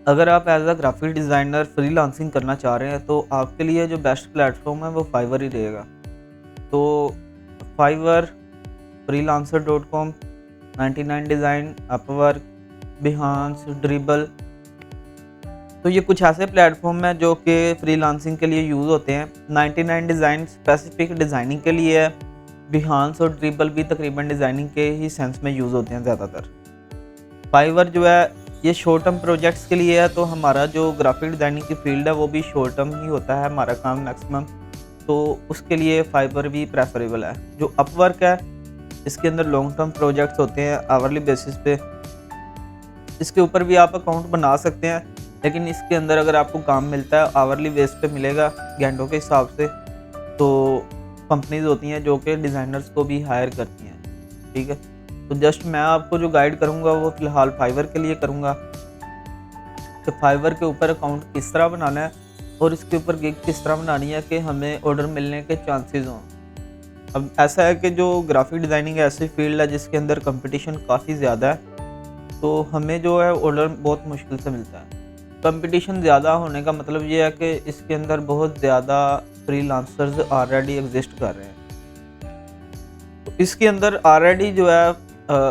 अगर आप as a graphic designer freelancing करना चाह रहे हैं, तो आपके लिए जो बेस्ट प्लेटफ़ॉर्म है वो फाइवर ही रहेगा। तो Fiverr, freelancer.com, 99 design, Upwork, Behance, Dribbble, तो ये कुछ ऐसे प्लेटफ़ॉर्म हैं जो कि फ्रीलांसिंग के लिए यूज़ होते हैं। 99 डिज़ाइन स्पेसिफ़िक डिज़ाइनिंग के लिए है, बिहांस और ड्रिबल भी तकरीबन डिज़ाइनिंग के ही सेंस में यूज़ होते हैं ज़्यादातर। फाइवर जो है ये शॉर्ट टर्म प्रोजेक्ट्स के लिए है, तो हमारा जो ग्राफिक डिज़ाइनिंग की फ़ील्ड है वो भी शॉर्ट टर्म ही होता है हमारा काम मैक्सिमम, तो उसके लिए फाइवर भी प्रेफरेबल है। जो अपवर्क है इसके अंदर लॉन्ग टर्म प्रोजेक्ट्स होते हैं आवरली बेसिस पे, इसके ऊपर भी आप अकाउंट बना सकते हैं, लेकिन इसके अंदर अगर आपको काम मिलता है आवरली बेस पे मिलेगा घंटों के हिसाब से, तो कंपनीज़ होती हैं जो कि डिज़ाइनर्स को भी हायर करती हैं, ठीक है। तो जस्ट मैं आपको जो गाइड करूँगा वो फ़िलहाल फाइवर के लिए करूँगा, कि फाइवर के ऊपर अकाउंट किस तरह बनाना है और इसके ऊपर गिग किस तरह बनानी है कि हमें ऑर्डर मिलने के चांसेस हों। अब ऐसा है कि जो ग्राफिक डिज़ाइनिंग ऐसी फील्ड है जिसके अंदर कंपटीशन काफ़ी ज़्यादा है, तो हमें जो है ऑर्डर बहुत मुश्किल से मिलता है। कंपटीशन ज़्यादा होने का मतलब ये है कि इसके अंदर बहुत ज़्यादा फ्रीलांसर्स ऑलरेडी एग्जिस्ट कर रहे हैं। तो इसके अंदर ऑलरेडी जो है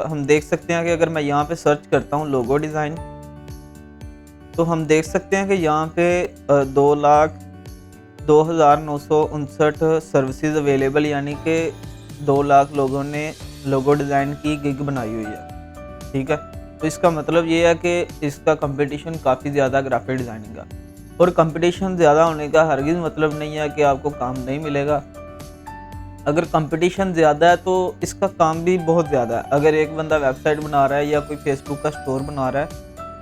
हम देख सकते हैं कि अगर मैं यहाँ पे सर्च करता हूँ लोगो डिज़ाइन, तो हम देख सकते हैं कि यहाँ पे 2,02,959 सर्विसेज अवेलेबल, यानी कि 2 लाख लोगों ने लोगो डिज़ाइन की गिग बनाई हुई है, ठीक है। तो इसका मतलब ये है कि इसका कंपटीशन काफ़ी ज़्यादा ग्राफिक डिज़ाइनिंग का, और कंपटीशन ज़्यादा होने का हरगिज़ मतलब नहीं है कि आपको काम नहीं मिलेगा। अगर कंपटीशन ज़्यादा है तो इसका काम भी बहुत ज़्यादा है। अगर एक बंदा वेबसाइट बना रहा है या कोई फेसबुक का स्टोर बना रहा है,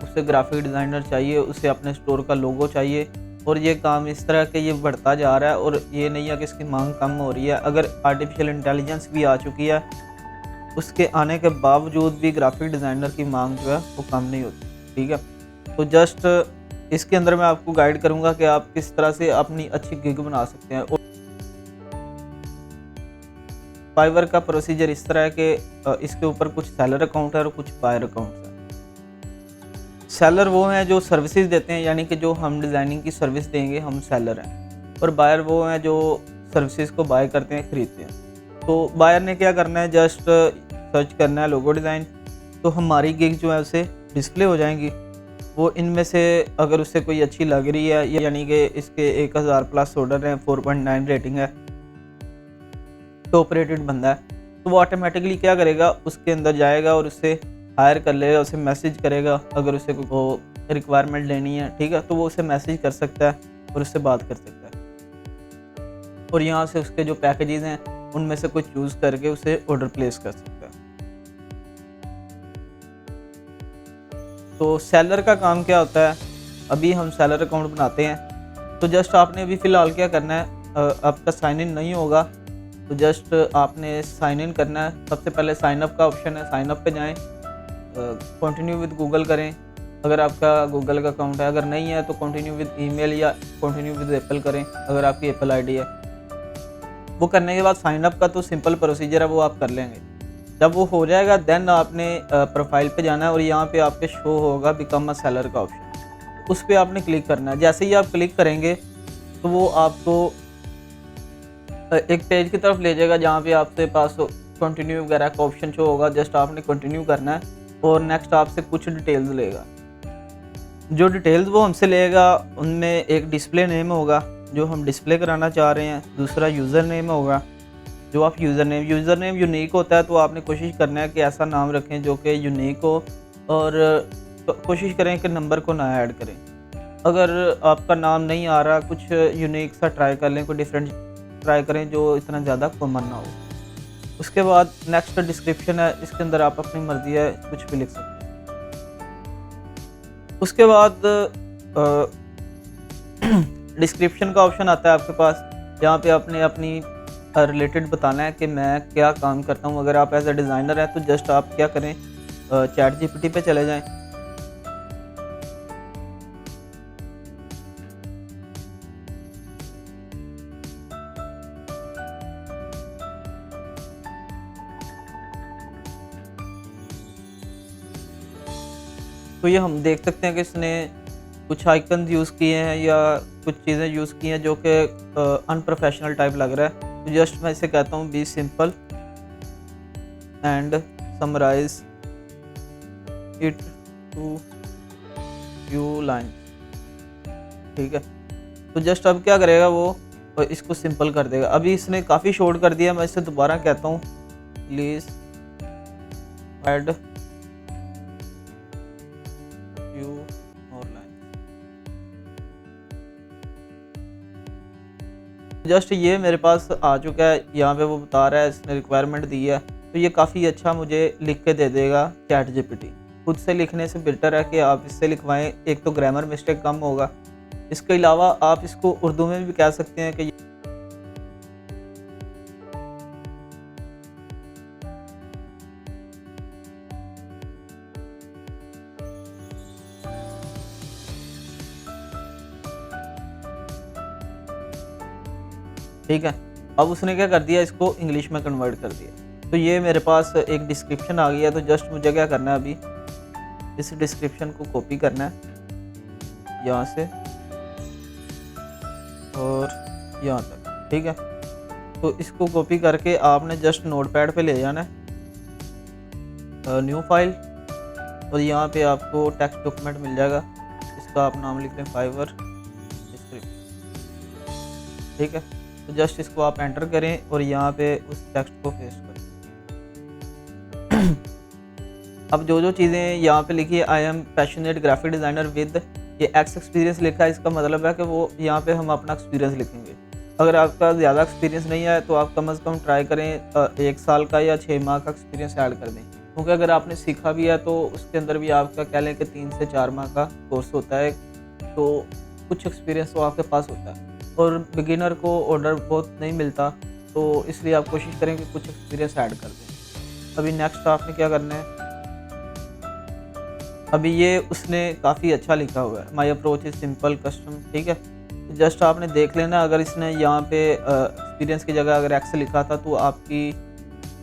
उसे ग्राफिक डिज़ाइनर चाहिए, उसे अपने स्टोर का लोगो चाहिए, और ये काम इस तरह के ये बढ़ता जा रहा है, और ये नहीं है कि इसकी मांग कम हो रही है। अगर आर्टिफिशियल इंटेलिजेंस भी आ चुकी है, उसके आने के बावजूद भी ग्राफिक डिज़ाइनर की मांग जो है वो कम नहीं होती, ठीक है। तो जस्ट इसके अंदर मैं आपको गाइड करूँगा कि आप किस तरह से अपनी अच्छी गिग बना सकते हैं। फाइवर का प्रोसीजर इस तरह है कि इसके ऊपर कुछ सेलर अकाउंट है और कुछ बायर अकाउंट्स हैं। सेलर वो हैं जो सर्विसेज देते हैं, यानी कि जो हम डिज़ाइनिंग की सर्विस देंगे हम सेलर हैं, और बायर वो हैं जो सर्विसेज को बाय करते हैं, खरीदते हैं। तो बायर ने क्या करना है, जस्ट सर्च करना है लोगो डिज़ाइन, तो हमारी गिग जो है उसे डिस्प्ले हो जाएंगी। वो इनमें से अगर उससे कोई अच्छी लग रही है, यानी कि इसके 1000 प्लस ऑर्डर हैं, 4.9 रेटिंग है, टॉप रेटेड बंदा है, तो वो ऑटोमेटिकली क्या करेगा, उसके अंदर जाएगा और उससे हायर कर लेगा, उसे मैसेज करेगा। अगर उसे कोई रिक्वायरमेंट लेनी है, ठीक है, तो वो उसे मैसेज कर सकता है और उससे बात कर सकता है, और यहाँ से उसके जो पैकेजेस हैं उनमें से कुछ चूज़ करके उसे ऑर्डर प्लेस कर सकता है। तो सेलर का काम क्या होता है, अभी हम सेलर अकाउंट बनाते हैं। तो जस्ट आपने अभी फ़िलहाल क्या करना है, आपका साइन इन नहीं होगा, तो जस्ट आपने साइन इन करना है। सबसे पहले साइन अप का ऑप्शन है, साइन अप पे जाएं, कंटिन्यू विद गूगल करें अगर आपका गूगल का अकाउंट है। अगर नहीं है तो कंटिन्यू विद ईमेल या कंटिन्यू विद एप्पल करें अगर आपकी एप्पल आईडी है। वो करने के बाद साइन अप का तो सिंपल प्रोसीजर है, वो आप कर लेंगे। जब वो हो जाएगा देन आपने प्रोफाइल पे जाना है, और यहाँ पे आपके शो होगा बिकम अ सेलर का ऑप्शन, उस पर आपने क्लिक करना है। जैसे ही आप क्लिक करेंगे तो वो आपको एक पेज की तरफ ले जाएगा जहाँ पे आपके पास कंटिन्यू वगैरह का ऑप्शन शो होगा। जस्ट आपने कंटिन्यू करना है, और नेक्स्ट आपसे कुछ डिटेल्स लेगा। जो डिटेल्स वो हमसे लेगा उनमें एक डिस्प्ले नेम होगा जो हम डिस्प्ले कराना चाह रहे हैं, दूसरा यूज़र नेम होगा जो आप यूज़र नेम यूनिक होता है, तो आपने कोशिश करना है कि ऐसा नाम रखें जो कि यूनिक हो, और कोशिश करें कि नंबर को ना ऐड करें। अगर आपका नाम नहीं आ रहा, कुछ यूनिक सा ट्राई कर लें, कोई डिफरेंट ट्राई करें जो इतना ज़्यादा कॉमन ना हो। उसके बाद नेक्स्ट डिस्क्रिप्शन है, इसके अंदर आप अपनी मर्ज़ी है कुछ भी लिख सकते हैं। उसके बाद डिस्क्रिप्शन का ऑप्शन आता है आपके पास, जहाँ पे आपने अपनी रिलेटेड बताना है कि मैं क्या काम करता हूँ। अगर आप एज अ डिज़ाइनर हैं तो जस्ट आप क्या करें, चैट जीपीटी पे चले जाएं, तो ये हम देख सकते हैं कि इसने कुछ आइकन यूज़ किए हैं या कुछ चीज़ें यूज़ की हैं जो कि अनप्रोफेशनल टाइप लग रहा है, तो जस्ट मैं इसे कहता हूँ be simple and summarize it to few line. ठीक है, तो जस्ट अब क्या करेगा वो इसको सिंपल कर देगा। अभी इसने काफ़ी शॉर्ट कर दिया, मैं इसे दोबारा कहता हूँ please add few more line. Just ये मेरे पास आ चुका है, यहाँ पे वो बता रहा है इसने रिक्वायरमेंट दी है, तो ये काफ़ी अच्छा मुझे लिख के दे देगा चैट जीपीटी। खुद से लिखने से बेटर है कि आप इससे लिखवाएं, एक तो ग्रामर मिस्टेक कम होगा। इसके अलावा आप इसको उर्दू में भी कह सकते हैं कि ठीक है। अब उसने क्या कर दिया, इसको इंग्लिश में कन्वर्ट कर दिया। तो ये मेरे पास एक डिस्क्रिप्शन आ गया, तो जस्ट मुझे क्या करना है, अभी इस डिस्क्रिप्शन को कॉपी करना है यहाँ से और यहाँ तक। ठीक है, तो इसको कॉपी करके आपने जस्ट नोटपैड पे ले जाना है, न्यू फाइल, और यहाँ पे आपको टेक्स्ट डॉक्यूमेंट मिल जाएगा। इसका आप नाम लिख लें फाइवर डिस्क्रिप्शन। ठीक है, तो जस्ट इसको आप एंटर करें और यहाँ पे उस टेक्स्ट को पेस्ट करें। अब जो जो चीज़ें यहाँ पे लिखी है, I am passionate graphic designer with, ये एक्स एक्सपीरियंस लिखा है, इसका मतलब है कि वो यहाँ पे हम अपना एक्सपीरियंस लिखेंगे। अगर आपका ज़्यादा एक्सपीरियंस नहीं है तो आप कम से कम ट्राई करें 1 साल का या 6 माह का एक्सपीरियंस ऐड कर दें, क्योंकि अगर आपने सीखा भी है तो उसके अंदर भी आपका कह लें कि 3 से 4 माह का कोर्स होता है, तो कुछ एक्सपीरियंस तो आपके पास होता है। और बिगिनर को ऑर्डर बहुत नहीं मिलता, तो इसलिए आप कोशिश करें कि कुछ एक्सपीरियंस ऐड कर दें। अभी नेक्स्ट आपने क्या करना है, अभी ये उसने काफ़ी अच्छा लिखा हुआ है, my approach is simple custom. ठीक है, तो जस्ट आपने देख लेना, अगर इसने यहाँ पे एक्सपीरियंस की जगह अगर एक्स लिखा था तो आपकी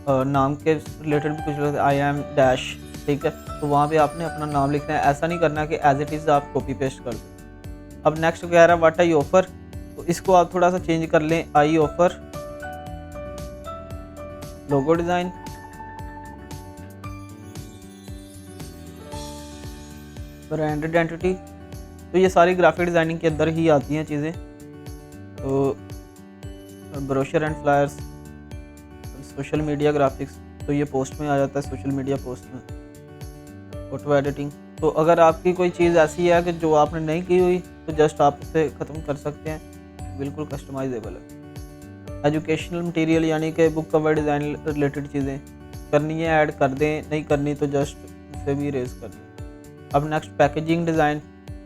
नाम के रिलेटेड भी कुछ आई एम डैश। ठीक है, तो वहाँ पे आपने अपना नाम लिखना है, ऐसा नहीं करना कि एज इट इज़ आप कॉपी पेस्ट कर दो। अब नेक्स्ट कह रहा है व्हाट आई ऑफर, तो इसको आप थोड़ा सा चेंज कर लें, I offer logo design, brand identity. तो ये सारी ग्राफिक डिज़ाइनिंग के अंदर ही आती हैं चीज़ें। तो brochure and flyers, social media graphics, तो ये पोस्ट में आ जाता है, सोशल मीडिया पोस्ट में। फोटो एडिटिंग, तो अगर आपकी कोई चीज़ ऐसी है कि जो आपने नहीं की हुई तो जस्ट आप उसे ख़त्म कर सकते हैं, बिल्कुल कस्टमाइजेबल है। एजुकेशनल मटेरियल यानी कि बुक कवर डिज़ाइन रिलेटेड चीज़ें करनी है ऐड कर दें, नहीं करनी तो जस्ट उसे भी इरेज कर दें। अब नेक्स्ट पैकेजिंग डिज़ाइन,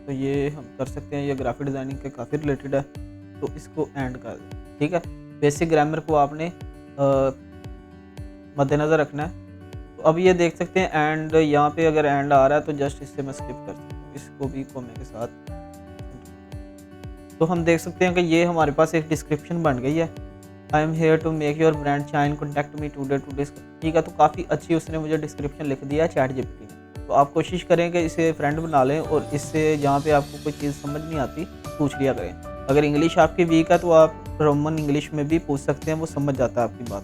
तो ये हम कर सकते हैं, ये ग्राफिक डिज़ाइनिंग के काफ़ी रिलेटेड है, तो इसको एंड कर दें। ठीक है, बेसिक ग्रामर को आपने मद्देनज़र रखना है। तो अब ये देख सकते हैं एंड, यहाँ पे अगर एंड आ रहा है तो जस्ट इससे मैं स्किप कर सकता हूँ, इसको भी कोमे के साथ। तो हम देख सकते हैं कि ये हमारे पास एक डिस्क्रिप्शन बन गई है, I am here to make your brand shine, contact me today to discuss. ठीक है, तो काफ़ी अच्छी उसने मुझे डिस्क्रिप्शन लिख दिया चैट जीपीटी ने। तो आप कोशिश करें कि इसे फ्रेंड बना लें और इससे जहाँ पे आपको कोई चीज़ समझ नहीं आती पूछ लिया करें। अगर इंग्लिश आपकी वीक है तो आप रोमन इंग्लिश में भी पूछ सकते हैं, वो समझ जाता है आपकी बात।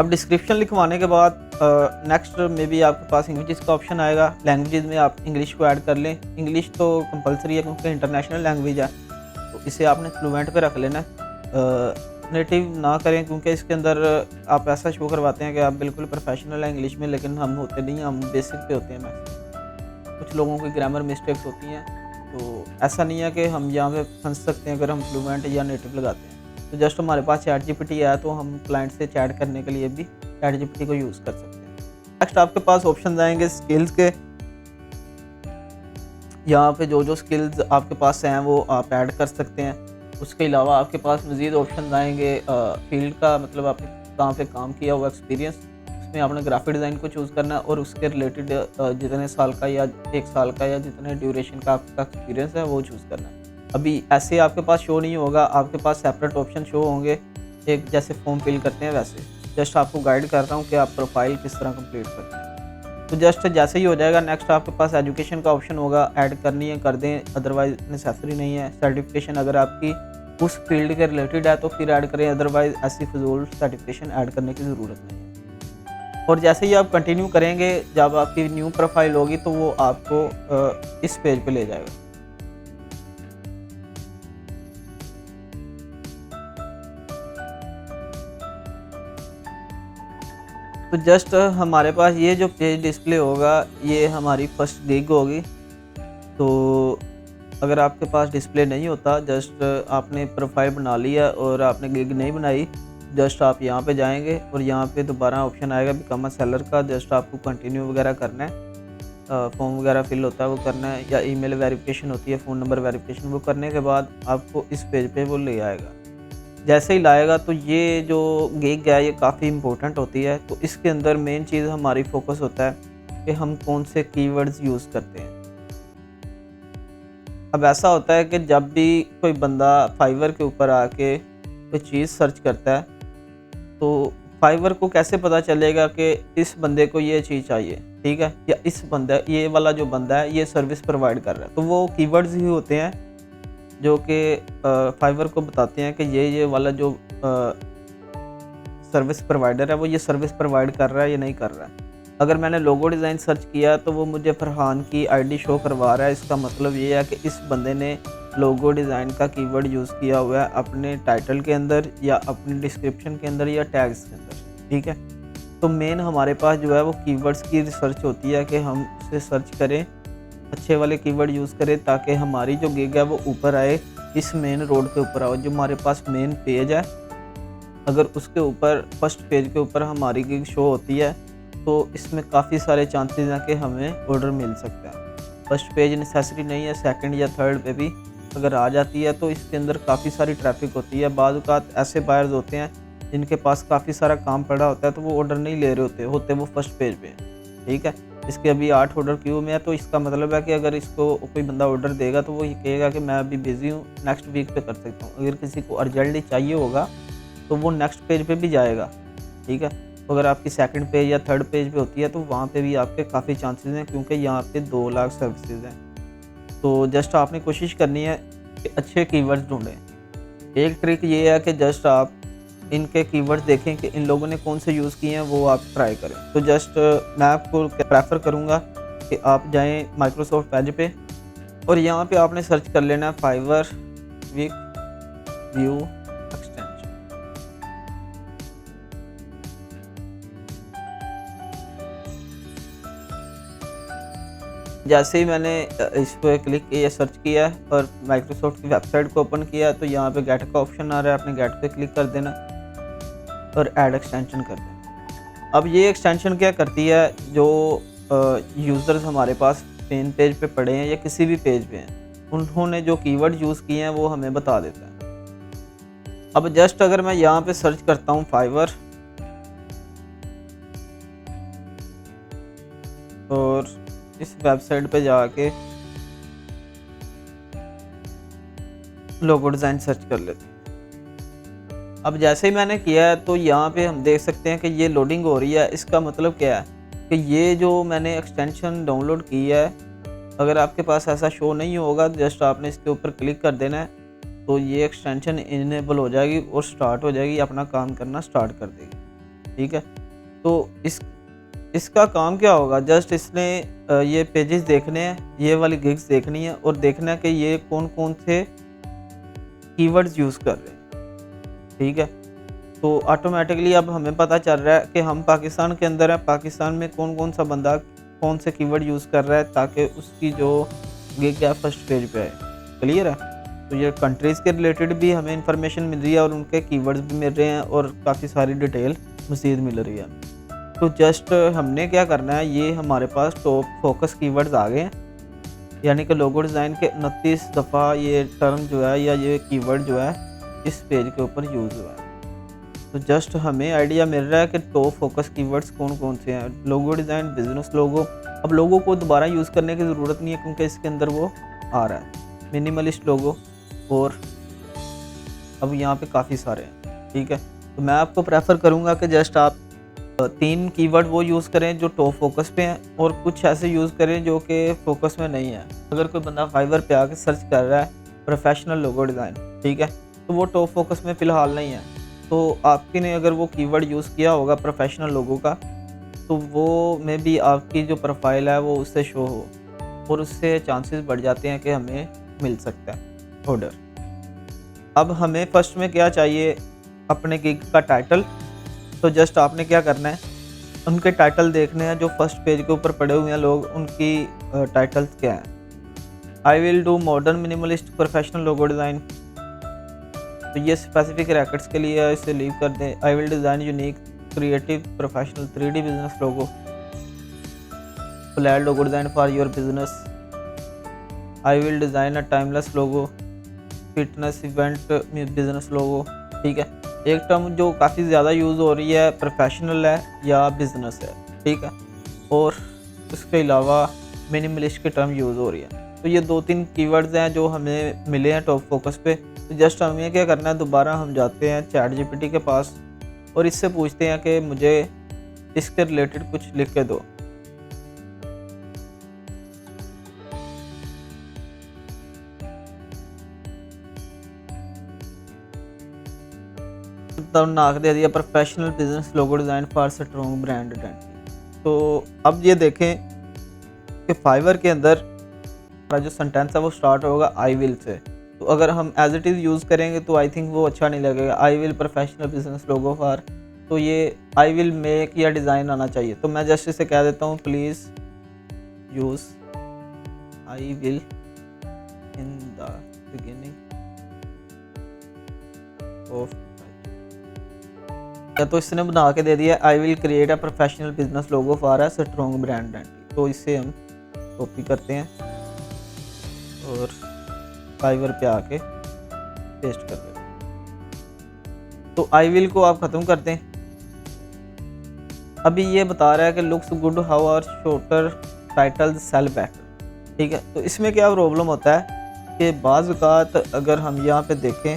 अब डिस्क्रिप्शन लिखवाने के बाद नेक्स्ट में भी आपके पास लैंग्वेजेस का ऑप्शन आएगा। लैंग्वेजेस में आप इंग्लिश को ऐड कर लें, इंग्लिश तो कंपलसरी है क्योंकि इंटरनेशनल लैंग्वेज है, तो इसे आपने फ्लुएंट पे रख लेना है। नेटिव ना करें क्योंकि इसके अंदर आप ऐसा शो करवाते हैं कि आप बिल्कुल प्रोफेशनल है इंग्लिश में, लेकिन हम होते नहीं, हम बेसिक पे होते हैं मैक्सिमम। कुछ लोगों की ग्रामर मिस्टेक्स होती हैं, तो ऐसा नहीं है कि हम यहाँ पे फंस सकते हैं अगर हम फ्लुएंट या नेटिव लगाते हैं। तो जस्ट हमारे पास चैट जीपीटी है, तो हम क्लाइंट से चैट करने के लिए भी चैट जीपीटी को यूज़ कर सकते हैं। नेक्स्ट आपके पास ऑप्शन आएंगे स्किल्स के, यहाँ पे जो जो स्किल्स आपके पास हैं वो आप ऐड कर सकते हैं। उसके अलावा आपके पास मज़ीद ऑप्शन आएंगे फील्ड का, मतलब आपने कहाँ पे काम किया हुआ एक्सपीरियंस, उसमें आपने ग्राफिक डिज़ाइन को चूज़ करना है और उसके रिलेटेड जितने साल का या 1 साल का या जितने ड्यूरेशन का आपका एक्सपीरियंस है वो चूज़ करना है। अभी ऐसे आपके पास शो नहीं होगा, आपके पास सेपरेट ऑप्शन शो होंगे, एक जैसे फॉर्म फिल करते हैं वैसे। जस्ट आपको गाइड कर रहा हूँ कि आप प्रोफाइल किस तरह कंप्लीट करते हैं। तो जस्ट जैसे ही हो जाएगा नेक्स्ट आपके पास एजुकेशन का ऑप्शन होगा, ऐड करनी है कर दें, अदरवाइज़ नेसेसरी नहीं है। सर्टिफिकेशन अगर आपकी उस फील्ड के रिलेटेड है तो फिर ऐड करें, अदरवाइज़ ऐसी फिजूल सर्टिफिकेशन ऐड करने की ज़रूरत नहीं है। और जैसे ही आप कंटिन्यू करेंगे, जब आपकी न्यू प्रोफाइल होगी तो वो आपको इस पेज पे ले जाएगा। तो जस्ट हमारे पास ये जो पेज डिस्प्ले होगा, ये हमारी फर्स्ट गिग होगी। तो अगर आपके पास डिस्प्ले नहीं होता, जस्ट आपने प्रोफाइल बना लिया और आपने गिग नहीं बनाई, जस्ट आप यहाँ पे जाएंगे और यहाँ पे दोबारा ऑप्शन आएगा बिकम अ सेलर का। जस्ट आपको कंटिन्यू वगैरह करना है, फॉर्म वगैरह फिल होता है वो करना है, या ईमेल वेरिफिकेशन होती है, फ़ोन नंबर वेरिफिकेशन, वो करने के बाद आपको इस पेज पे वो ले आएगा। जैसे ही लाएगा तो ये जो गिग है ये काफ़ी इंपॉर्टेंट होती है। तो इसके अंदर मेन चीज़ हमारी फोकस होता है कि हम कौन से कीवर्ड्स यूज़ करते हैं। अब ऐसा होता है कि जब भी कोई बंदा फाइवर के ऊपर आके कोई चीज़ सर्च करता है, तो फाइवर को कैसे पता चलेगा कि इस बंदे को ये चीज़ चाहिए, ठीक है, या इस बंदा, ये वाला जो बंदा है ये सर्विस प्रोवाइड कर रहा है। तो वो कीवर्ड्स ही होते हैं जो कि फाइवर को बताते हैं कि ये वाला जो सर्विस प्रोवाइडर है वो ये सर्विस प्रोवाइड कर रहा है या नहीं कर रहा है। अगर मैंने लोगो डिज़ाइन सर्च किया तो वो मुझे फरहान की आईडी शो करवा रहा है। इसका मतलब ये है कि इस बंदे ने लोगो डिज़ाइन का कीवर्ड यूज़ किया हुआ है अपने टाइटल के अंदर या अपने डिस्क्रिप्शन के अंदर या टैग्स के अंदर, ठीक है। तो मेन हमारे पास जो है वो कीवर्ड्स की रिसर्च होती है कि हम उसे सर्च करें, अच्छे वाले कीवर्ड यूज़ करें ताकि हमारी जो गिग है वो ऊपर आए, इस मेन रोड के ऊपर आओ। जो हमारे पास मेन पेज है, अगर उसके ऊपर फर्स्ट पेज के ऊपर हमारी गिग शो होती है तो इसमें काफ़ी सारे चांसेस हैं कि हमें ऑर्डर मिल सकता है। फर्स्ट पेज नेसेसरी नहीं है, सेकंड या थर्ड पे भी अगर आ जाती है तो इसके अंदर काफ़ी सारी ट्रैफिक होती है। बाद औक़ात ऐसे बायर्स होते हैं जिनके पास काफ़ी सारा काम पड़ा होता है तो वो ऑर्डर नहीं ले रहे होते वो फर्स्ट पेज पे, ठीक है। इसके अभी 8 ऑर्डर क्यू में है, तो इसका मतलब है कि अगर इसको कोई बंदा ऑर्डर देगा तो वो ये कहेगा कि मैं अभी बिज़ी हूँ, नेक्स्ट वीक पे कर सकता हूँ। अगर किसी को अर्जेंटली चाहिए होगा तो वो नेक्स्ट पेज पे भी जाएगा, ठीक है। तो अगर आपकी सेकंड पेज या थर्ड पेज पे होती है तो वहाँ पे भी आपके काफ़ी चांसेस हैं, क्योंकि यहाँ पे 2 लाख सर्विसेज हैं। तो जस्ट आपने कोशिश करनी है कि अच्छे कीवर्ड्स ढूंढें। एक ट्रिक ये है कि जस्ट आप इनके कीवर्ड्स देखें कि इन लोगों ने कौन से यूज़ किए हैं, वो आप ट्राई करें। तो जस्ट मैं आपको प्रेफर करूँगा कि आप जाएं माइक्रोसॉफ्ट एज पे और यहाँ पे आपने सर्च कर लेना है फाइवर क्विक व्यू एक्सटेंशन। जैसे ही मैंने इस पर क्लिक किया, सर्च किया और माइक्रोसॉफ्ट की वेबसाइट को ओपन किया तो यहाँ पे गेट का ऑप्शन आ रहा है, आपने गेट पे क्लिक कर देना और ऐड एक्सटेंशन कर देना। अब ये एक्सटेंशन क्या करती है, जो यूज़र्स हमारे पास मेन पेज पे पड़े हैं या किसी भी पेज पे हैं, उन्होंने जो कीवर्ड यूज़ किए हैं वो हमें बता देता है। अब जस्ट अगर मैं यहाँ पे सर्च करता हूँ फाइवर और इस वेबसाइट पे जाके लोगो डिज़ाइन सर्च कर लेते हैं। अब जैसे ही मैंने किया है तो यहाँ पे हम देख सकते हैं कि ये लोडिंग हो रही है। इसका मतलब क्या है कि ये जो मैंने एक्सटेंशन डाउनलोड की है, अगर आपके पास ऐसा शो नहीं होगा जस्ट आपने इसके ऊपर क्लिक कर देना है तो ये एक्सटेंशन इनेबल हो जाएगी और स्टार्ट हो जाएगी, अपना काम करना स्टार्ट कर देगी, ठीक है। तो इसका काम क्या होगा, जस्ट इसने ये पेजेस देखने हैं, ये वाली गिग्स देखनी है और देखना है कि ये कौन कौन से कीवर्ड्स यूज़ कर रहे हैं, ठीक है। तो ऑटोमेटिकली अब हमें पता चल रहा है कि हम पाकिस्तान के अंदर हैं, पाकिस्तान में कौन कौन सा बंदा कौन से कीवर्ड यूज़ कर रहा है ताकि उसकी जो गिग है फर्स्ट पेज पे आए। क्लियर है। तो ये कंट्रीज़ के रिलेटेड भी हमें इंफॉर्मेशन मिल रही है और उनके कीवर्ड्स भी मिल रहे हैं और काफ़ी सारी डिटेल मज़ीद मिल रही है। तो जस्ट हमने क्या करना है, ये हमारे पास टॉप फोकस कीवर्ड्स आ गए हैं, यानी कि लोगो डिज़ाइन के 29 दफ़ा ये टर्म जो है या ये कीवर्ड जो है इस पेज के ऊपर यूज़ हुआ है। तो जस्ट हमें आइडिया मिल रहा है कि टॉप फोकस कीवर्ड्स कौन कौन से हैं। लोगो डिज़ाइन, बिजनेस लोगो। अब लोगो को दोबारा यूज़ करने की ज़रूरत नहीं है क्योंकि इसके अंदर वो आ रहा है। मिनिमलिस्ट लोगो और अब यहाँ पे काफ़ी सारे हैं, ठीक है। तो मैं आपको प्रेफर करूँगा कि जस्ट आप 3 कीवर्ड वो यूज़ करें जो टॉप फोकस पे हैं और कुछ ऐसे यूज़ करें जो कि फोकस में नहीं है। अगर कोई बंदा फाइवर पे आके सर्च कर रहा है प्रोफेशनल लोगो डिज़ाइन, ठीक है, तो वो टॉप फोकस में फ़िलहाल नहीं है। तो आपकी ने अगर वो कीवर्ड यूज़ किया होगा प्रोफेशनल लोगो का, तो वो में भी आपकी जो प्रोफाइल है वो उससे शो हो और उससे चांसेस बढ़ जाते हैं कि हमें मिल सकता है ऑर्डर। अब हमें फर्स्ट में क्या चाहिए, अपने गिग का टाइटल। तो जस्ट आपने क्या करना है, उनके टाइटल देखने हैं जो फर्स्ट पेज के ऊपर पड़े हुए हैं लोग, उनकी टाइटल्स क्या हैं। I will do modern minimalist professional logo design, तो ये स्पेसिफिक रैकेट्स के लिए है, इसे लीव कर दें। I will design unique creative professional 3D business logo, flat logo design for your business. I will design a timeless logo fitness event business logo, ठीक है। एक टर्म जो काफ़ी ज़्यादा यूज़ हो रही है प्रोफेशनल है या बिजनेस है, ठीक है, और इसके अलावा मिनिमलिस्ट की टर्म यूज़ हो रही है। तो ये 2-3 कीवर्ड्स हैं जो हमें मिले हैं टॉप फोकस पे। तो जस्ट हमें क्या करना है, दोबारा हम जाते हैं चैट जीपीटी के पास और इससे पूछते हैं कि मुझे इसके रिलेटेड कुछ लिख के दो। तब नाक दे दिया professional business logo design for strong brand identity. तो अब ये देखें कि फाइवर के अंदर हमारा जो सेंटेंस है वो स्टार्ट होगा आई विल से। तो अगर हम एज इट इज़ यूज़ करेंगे तो आई थिंक वो अच्छा नहीं लगेगा। I will professional business logo for, तो ये आई विल मेक या डिज़ाइन आना चाहिए। तो मैं जस्ट इसे कह देता हूँ please use I will in the beginning of, या तो इसने बना के दे दिया I will create a professional business logo for a strong brand identity. तो इसे हम कॉपी करते हैं और फाइवर पे आके पेस्ट कर देते हैं। तो आई विल को आप ख़त्म कर दें। अभी ये बता रहा है कि looks good how are shorter titles sell better, ठीक है। तो इसमें क्या प्रॉब्लम होता है कि बाज़ औक़ात अगर हम यहाँ पे देखें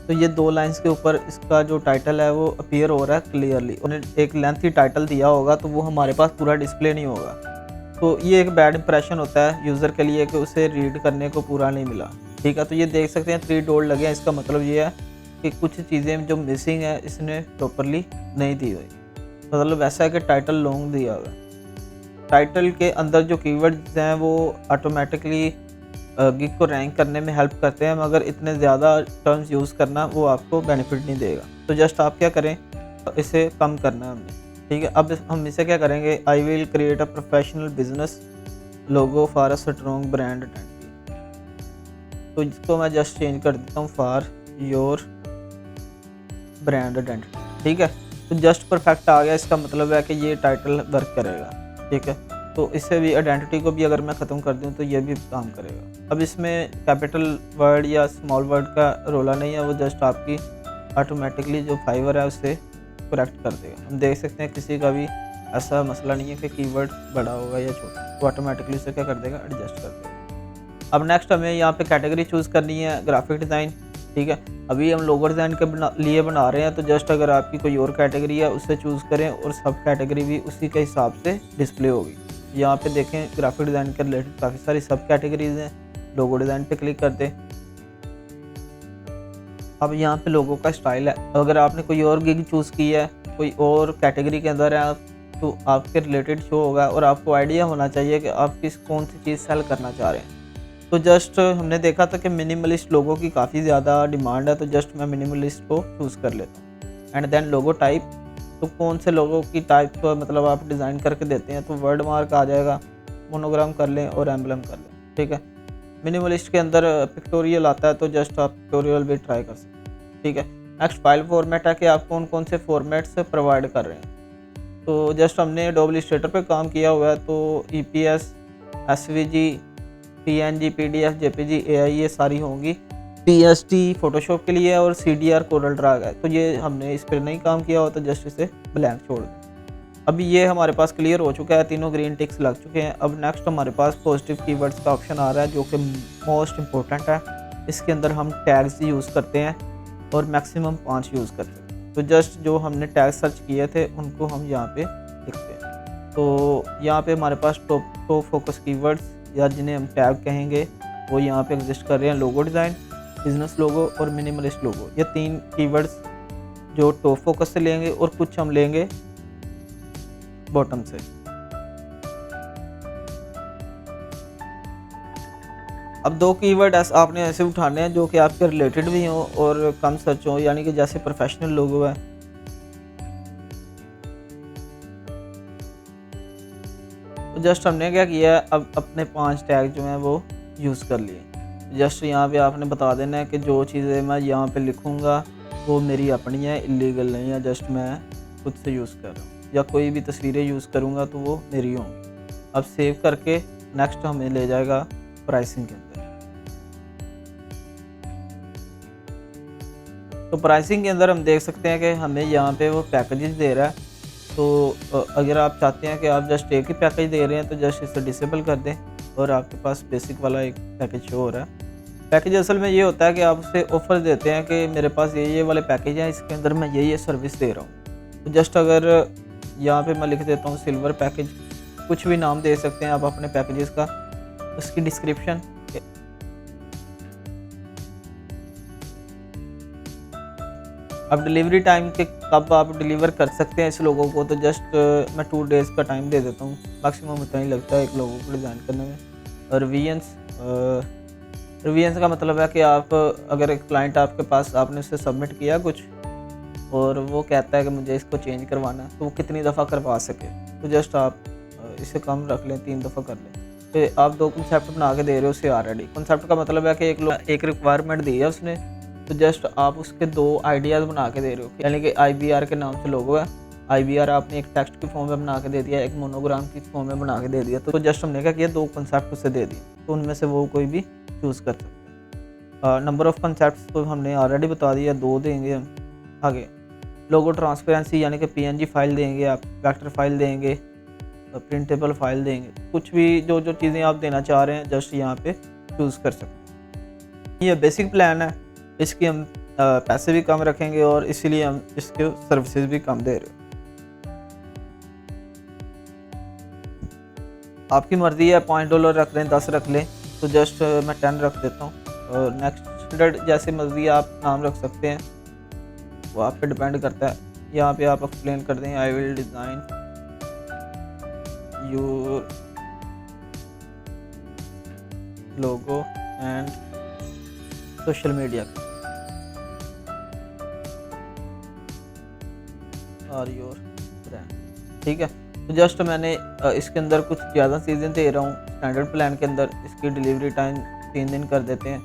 तो ये 2 लाइंस के ऊपर इसका जो टाइटल है वो अपीयर हो रहा है क्लियरली। उन्हें एक लेंथी टाइटल दिया होगा तो वो हमारे पास पूरा डिस्प्ले नहीं होगा। तो ये एक बैड इंप्रेशन होता है यूज़र के लिए कि उसे रीड करने को पूरा नहीं मिला, ठीक है। तो ये देख सकते हैं 3 डॉट लगे हैं, इसका मतलब ये है कि कुछ चीज़ें जो मिसिंग है इसने प्रॉपरली नहीं दी हुई। मतलब ऐसा है कि टाइटल लॉन्ग दिया हुआ है। टाइटल के अंदर जो कीवर्ड्स हैं वो ऑटोमेटिकली गिग को रैंक करने में हेल्प करते हैं, मगर इतने ज़्यादा टर्म्स यूज़ करना वो आपको बेनिफिट नहीं देगा। तो जस्ट आप क्या करें, इसे कम करना है हमने, ठीक है। अब हम इसे क्या करेंगे, I will create a professional business logo for a strong brand identity. तो इसको मैं जस्ट चेंज कर देता हूँ फॉर योर ब्रांड आइडेंटिटी, ठीक है। तो जस्ट परफेक्ट आ गया, इसका मतलब है कि ये टाइटल वर्क करेगा, ठीक है। तो इससे भी आइडेंटिटी को भी अगर मैं ख़त्म कर दूं तो ये भी काम करेगा। अब इसमें कैपिटल वर्ड या स्मॉल वर्ड का रोला नहीं है, वो जस्ट आपकी ऑटोमेटिकली जो फाइवर है उससे करेक्ट कर देगा। हम देख सकते हैं किसी का भी ऐसा मसला नहीं है कि कीवर्ड बड़ा होगा या छोटा, तो ऑटोमेटिकली उसे क्या कर देगा, एडजस्ट कर देगा। अब नेक्स्ट हमें यहाँ पे कैटेगरी चूज़ करनी है, ग्राफिक डिज़ाइन, ठीक है। अभी हम लोगो डिज़ाइन के लिए बना रहे हैं, तो जस्ट अगर आपकी कोई और कैटेगरी है उससे चूज़ करें और सब कैटेगरी भी उसी के हिसाब से डिस्प्ले होगी। यहाँ पे देखें ग्राफिक डिज़ाइन के रिलेटेड काफ़ी सारी सब कैटेगरीज हैं। लोगो डिज़ाइन पे क्लिक करते हैं। अब यहाँ पे लोगो का स्टाइल है, अगर आपने कोई और गिग चूज़ की है, कोई और कैटेगरी के अंदर है आप, तो आपके रिलेटेड शो होगा और आपको आइडिया होना चाहिए कि आप किस कौन सी चीज़ सेल करना चाह रहे हैं। तो जस्ट हमने देखा था कि मिनिमलिस्ट लोगो की काफ़ी ज़्यादा डिमांड है, तो जस्ट मैं मिनिमलिस्ट को चूज़ कर लेता हूँ। एंड देन लोगो टाइप, तो कौन से लोगों की टाइप को मतलब आप डिज़ाइन करके देते हैं, तो वर्ड मार्क आ जाएगा, मोनोग्राम कर लें और एम्बलम कर लें, ठीक है। मिनिमलिस्ट के अंदर पिक्टोरियल आता है, तो जस्ट आप पिक्टोरियल भी ट्राई कर सकते हैं, ठीक है। नेक्स्ट फाइल फॉर्मेट है कि आप कौन कौन से फॉर्मेट्स प्रोवाइड कर रहे हैं। तो जस्ट हमने एडोब इलस्ट्रेटर पे काम किया हुआ है, तो EPS, SVG, PNG, PDF, JPG, AI ये सारी होंगी। TST फोटोशॉप के लिए और CDR कोरल ड्रा है, तो ये हमने इस पर नहीं काम किया हो, तो जस्ट इसे ब्लैंक छोड़ दें। अभी ये हमारे पास क्लियर हो चुका है, तीनों ग्रीन टिक्स लग चुके हैं। अब नेक्स्ट हमारे पास पॉजिटिव कीवर्ड्स का ऑप्शन आ रहा है, जो कि मोस्ट इंपॉर्टेंट है। इसके अंदर हम टैग्स यूज़ करते हैं और मैक्सिमम 5 यूज़ करते हैं, तो जस्ट जो हमने टैग सर्च किए थे उनको हम यहाँ पे लिखते हैं। तो यहाँ पे हमारे पास टॉप फोकस कीवर्ड्स या जिन्हें हम टैग कहेंगे वो यहाँ पे एग्जिस्ट कर रहे हैं। लोगो डिज़ाइन, बिजनेस लोगो और मिनिमलिस्ट लोगो, ये 3 कीवर्ड्स जो टॉप फोकस से लेंगे और कुछ हम लेंगे बॉटम से। अब 2 कीवर्ड आपने ऐसे उठाने हैं जो कि आपके रिलेटेड भी हों और कम सर्च हो, यानी कि जैसे प्रोफेशनल लोगो है। तो जस्ट हमने क्या किया है, अब अपने 5 टैग जो हैं वो यूज़ कर लिए। जस्ट यहाँ पे आपने बता देना है कि जो चीज़ें मैं यहाँ पे लिखूँगा वो मेरी अपनी है, इलीगल नहीं है, जस्ट मैं खुद से यूज़ कर रहा हूँ, या कोई भी तस्वीरें यूज़ करूँगा तो वो मेरी होंगी। अब सेव करके नेक्स्ट हमें ले जाएगा प्राइसिंग के अंदर। तो प्राइसिंग के अंदर हम देख सकते हैं कि हमें यहाँ पे वो पैकेजेस दे रहा है। तो अगर आप चाहते हैं कि आप जस्ट एक ही पैकेज दे रहे हैं तो जस्ट इसे डिसेबल कर दें और आपके पास बेसिक वाला एक पैकेज शो हो रहा है। पैकेज असल में ये होता है कि आप उसे ऑफ़र देते हैं कि मेरे पास ये वाले पैकेज हैं, इसके अंदर मैं ये सर्विस दे रहा हूँ। तो जस्ट अगर यहाँ पे मैं लिख देता हूँ सिल्वर पैकेज, कुछ भी नाम दे सकते हैं आप अपने पैकेजेस का, उसकी डिस्क्रिप्शन। अब डिलीवरी टाइम के कब आप डिलीवर कर सकते हैं इस लोगों को, तो जस्ट मैं 2 डेज़ का टाइम दे देता हूँ, मैक्सिमम इतना ही लगता है एक लोगों को डिज़ाइन करने में। और रिवीजन्स का मतलब है कि आप अगर एक क्लाइंट आपके पास, आपने उसे सबमिट किया कुछ और वो कहता है कि मुझे इसको चेंज करवाना है, तो वो कितनी दफ़ा करवा सके। तो जस्ट आप इसे कम रख लें, 3 दफ़ा कर लें। फिर आप 2 कंसेप्ट बना के दे रहे हो उसे ऑलरेडी। कंसेप्ट का मतलब है कि एक रिक्वायरमेंट दी है उसने, तो जस्ट आप उसके 2 आइडियाज़ बना के दे रहे हो, यानी कि IBR के नाम से लोगो है। IBR आपने एक टेक्स्ट की फॉर्म में बना के दे दिया, एक मोनोग्राम की फॉर्म में बना के दे दिया। तो जस्ट हमने क्या किया, 2 कंसेप्ट उसे दे दिए, तो उनमें से वो कोई भी चूज़ कर सकते हैं। नंबर ऑफ़ कंसेप्ट्स तो हमने ऑलरेडी बता दिया, 2 देंगे हम। आगे लोगो ट्रांसपेरेंसी यानी कि PNG फाइल देंगे आप, वेक्टर फाइल देंगे, प्रिंटेबल फाइल देंगे, कुछ भी जो चीज़ें आप देना चाह रहे हैं जस्ट यहाँ पे चूज़ कर सकते हैं। ये बेसिक प्लान है, इसकी हम पैसे भी कम रखेंगे और इसीलिए हम इसके सर्विसेज भी कम दे रहे हैं। आपकी मर्ज़ी है, $5 रख लें, 10 रख लें, तो जस्ट मैं 10 रख देता हूँ। और नेक्स्ट 100 जैसे मर्ज़ी आप नाम रख सकते हैं, वो आप पे डिपेंड करता है। यहाँ पे आप एक्सप्लेन कर दें, I will design your logo and social media और योर ब्रांड। ठीक है, तो जस्ट मैंने इसके अंदर कुछ ज़्यादा चीज़ें दे रहा हूँ। स्टैंडर्ड प्लान के अंदर इसकी डिलीवरी टाइम 3 दिन कर देते हैं,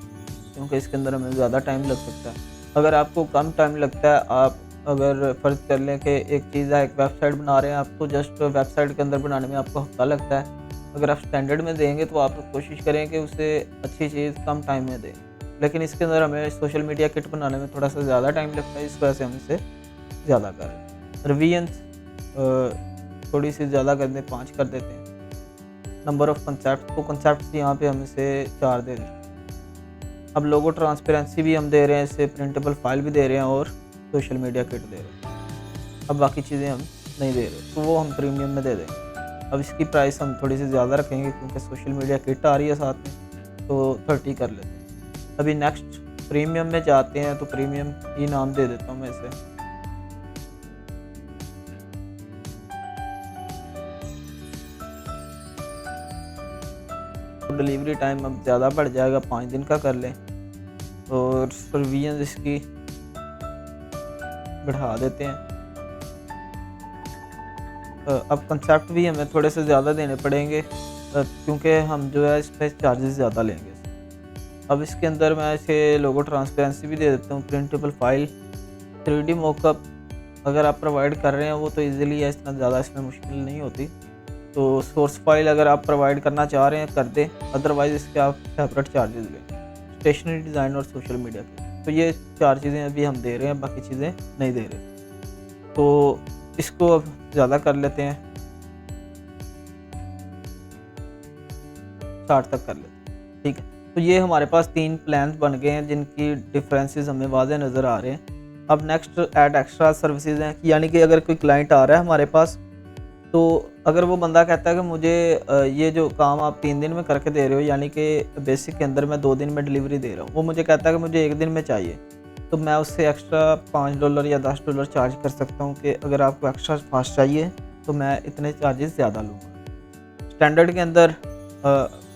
क्योंकि इसके अंदर हमें ज़्यादा टाइम लग सकता है। अगर आपको कम टाइम लगता है, आप अगर फ़र्ज़ कर लें कि एक चीज़ है, एक वेबसाइट बना रहे हैं आप, तो जस्ट वेबसाइट के अंदर बनाने में आपको हफ्ता लगता है। अगर आप स्टैंडर्ड में देंगे तो आप कोशिश करें कि उसे अच्छी चीज़ कम टाइम में दें, लेकिन इसके अंदर हमें सोशल मीडिया किट बनाने में थोड़ा सा ज़्यादा टाइम लगता है, इस वजह से हम इसे ज़्यादा कर रहे हैं। रिवीजन्स थोड़ी सी ज़्यादा कर दें, 5 कर देते हैं। नंबर ऑफ़ कंसेप्ट, तो कंसेप्ट यहाँ पे हम इसे 4 दे दें। अब लोगो ट्रांसपेरेंसी भी हम दे रहे हैं, इससे प्रिंटेबल फाइल भी दे रहे हैं और सोशल मीडिया किट दे रहे हैं। अब बाकी चीज़ें हम नहीं दे रहे, तो वो हम प्रीमियम में दे देंगे। अब इसकी प्राइस हम थोड़ी सी ज़्यादा रखेंगे क्योंकि सोशल मीडिया किट आ रही है साथ में, तो 30 कर लेते हैं। अभी नेक्स्ट प्रीमियम में जाते हैं, तो प्रीमियम ही नाम दे देता हूँ मैं इसे। डिलीवरी टाइम अब ज़्यादा बढ़ जाएगा, 5 दिन का कर लें और रिवीजन इसकी बढ़ा देते हैं। अब कंसेप्ट भी हमें थोड़े से ज़्यादा देने पड़ेंगे क्योंकि हम जो है इस पर चार्जेस ज़्यादा लेंगे। अब इसके अंदर मैं इसे लोगो ट्रांसपेरेंसी भी दे देता हूँ, प्रिंटेबल फाइल, 3D मॉकअप अगर आप प्रोवाइड कर रहे हैं वो तो इजीली है, इतना ज़्यादा इसमें मुश्किल नहीं होती। तो सोर्स फाइल अगर आप प्रोवाइड करना चाह रहे हैं कर दें, अदरवाइज़ इसके आप सेपरेट चार्जेस लें। स्टेशनरी डिज़ाइन और सोशल मीडिया के, तो ये 4 चीज़ें अभी हम दे रहे हैं, बाकी चीज़ें नहीं दे रहे। तो इसको अब ज़्यादा कर लेते हैं, 60 तक कर लेते हैं। ठीक है, तो ये हमारे पास 3 प्लान्स बन गए हैं जिनकी डिफरेंसेस हमें वाज़ेह नज़र आ रहे हैं। अब नेक्स्ट ऐड एक्स्ट्रा सर्विसेज हैं, यानी कि अगर कोई क्लाइंट आ रहा है हमारे पास, तो अगर वो बंदा कहता है कि मुझे ये जो काम आप 3 दिन में करके दे रहे हो, यानी कि बेसिक के अंदर मैं 2 दिन में डिलीवरी दे रहा हूँ, वो मुझे कहता है कि मुझे 1 दिन में चाहिए, तो मैं उससे एक्स्ट्रा $5 या $10 चार्ज कर सकता हूँ कि अगर आपको एक्स्ट्रा फास्ट चाहिए तो मैं इतने चार्जेस ज़्यादा लूँगा। स्टैंडर्ड के अंदर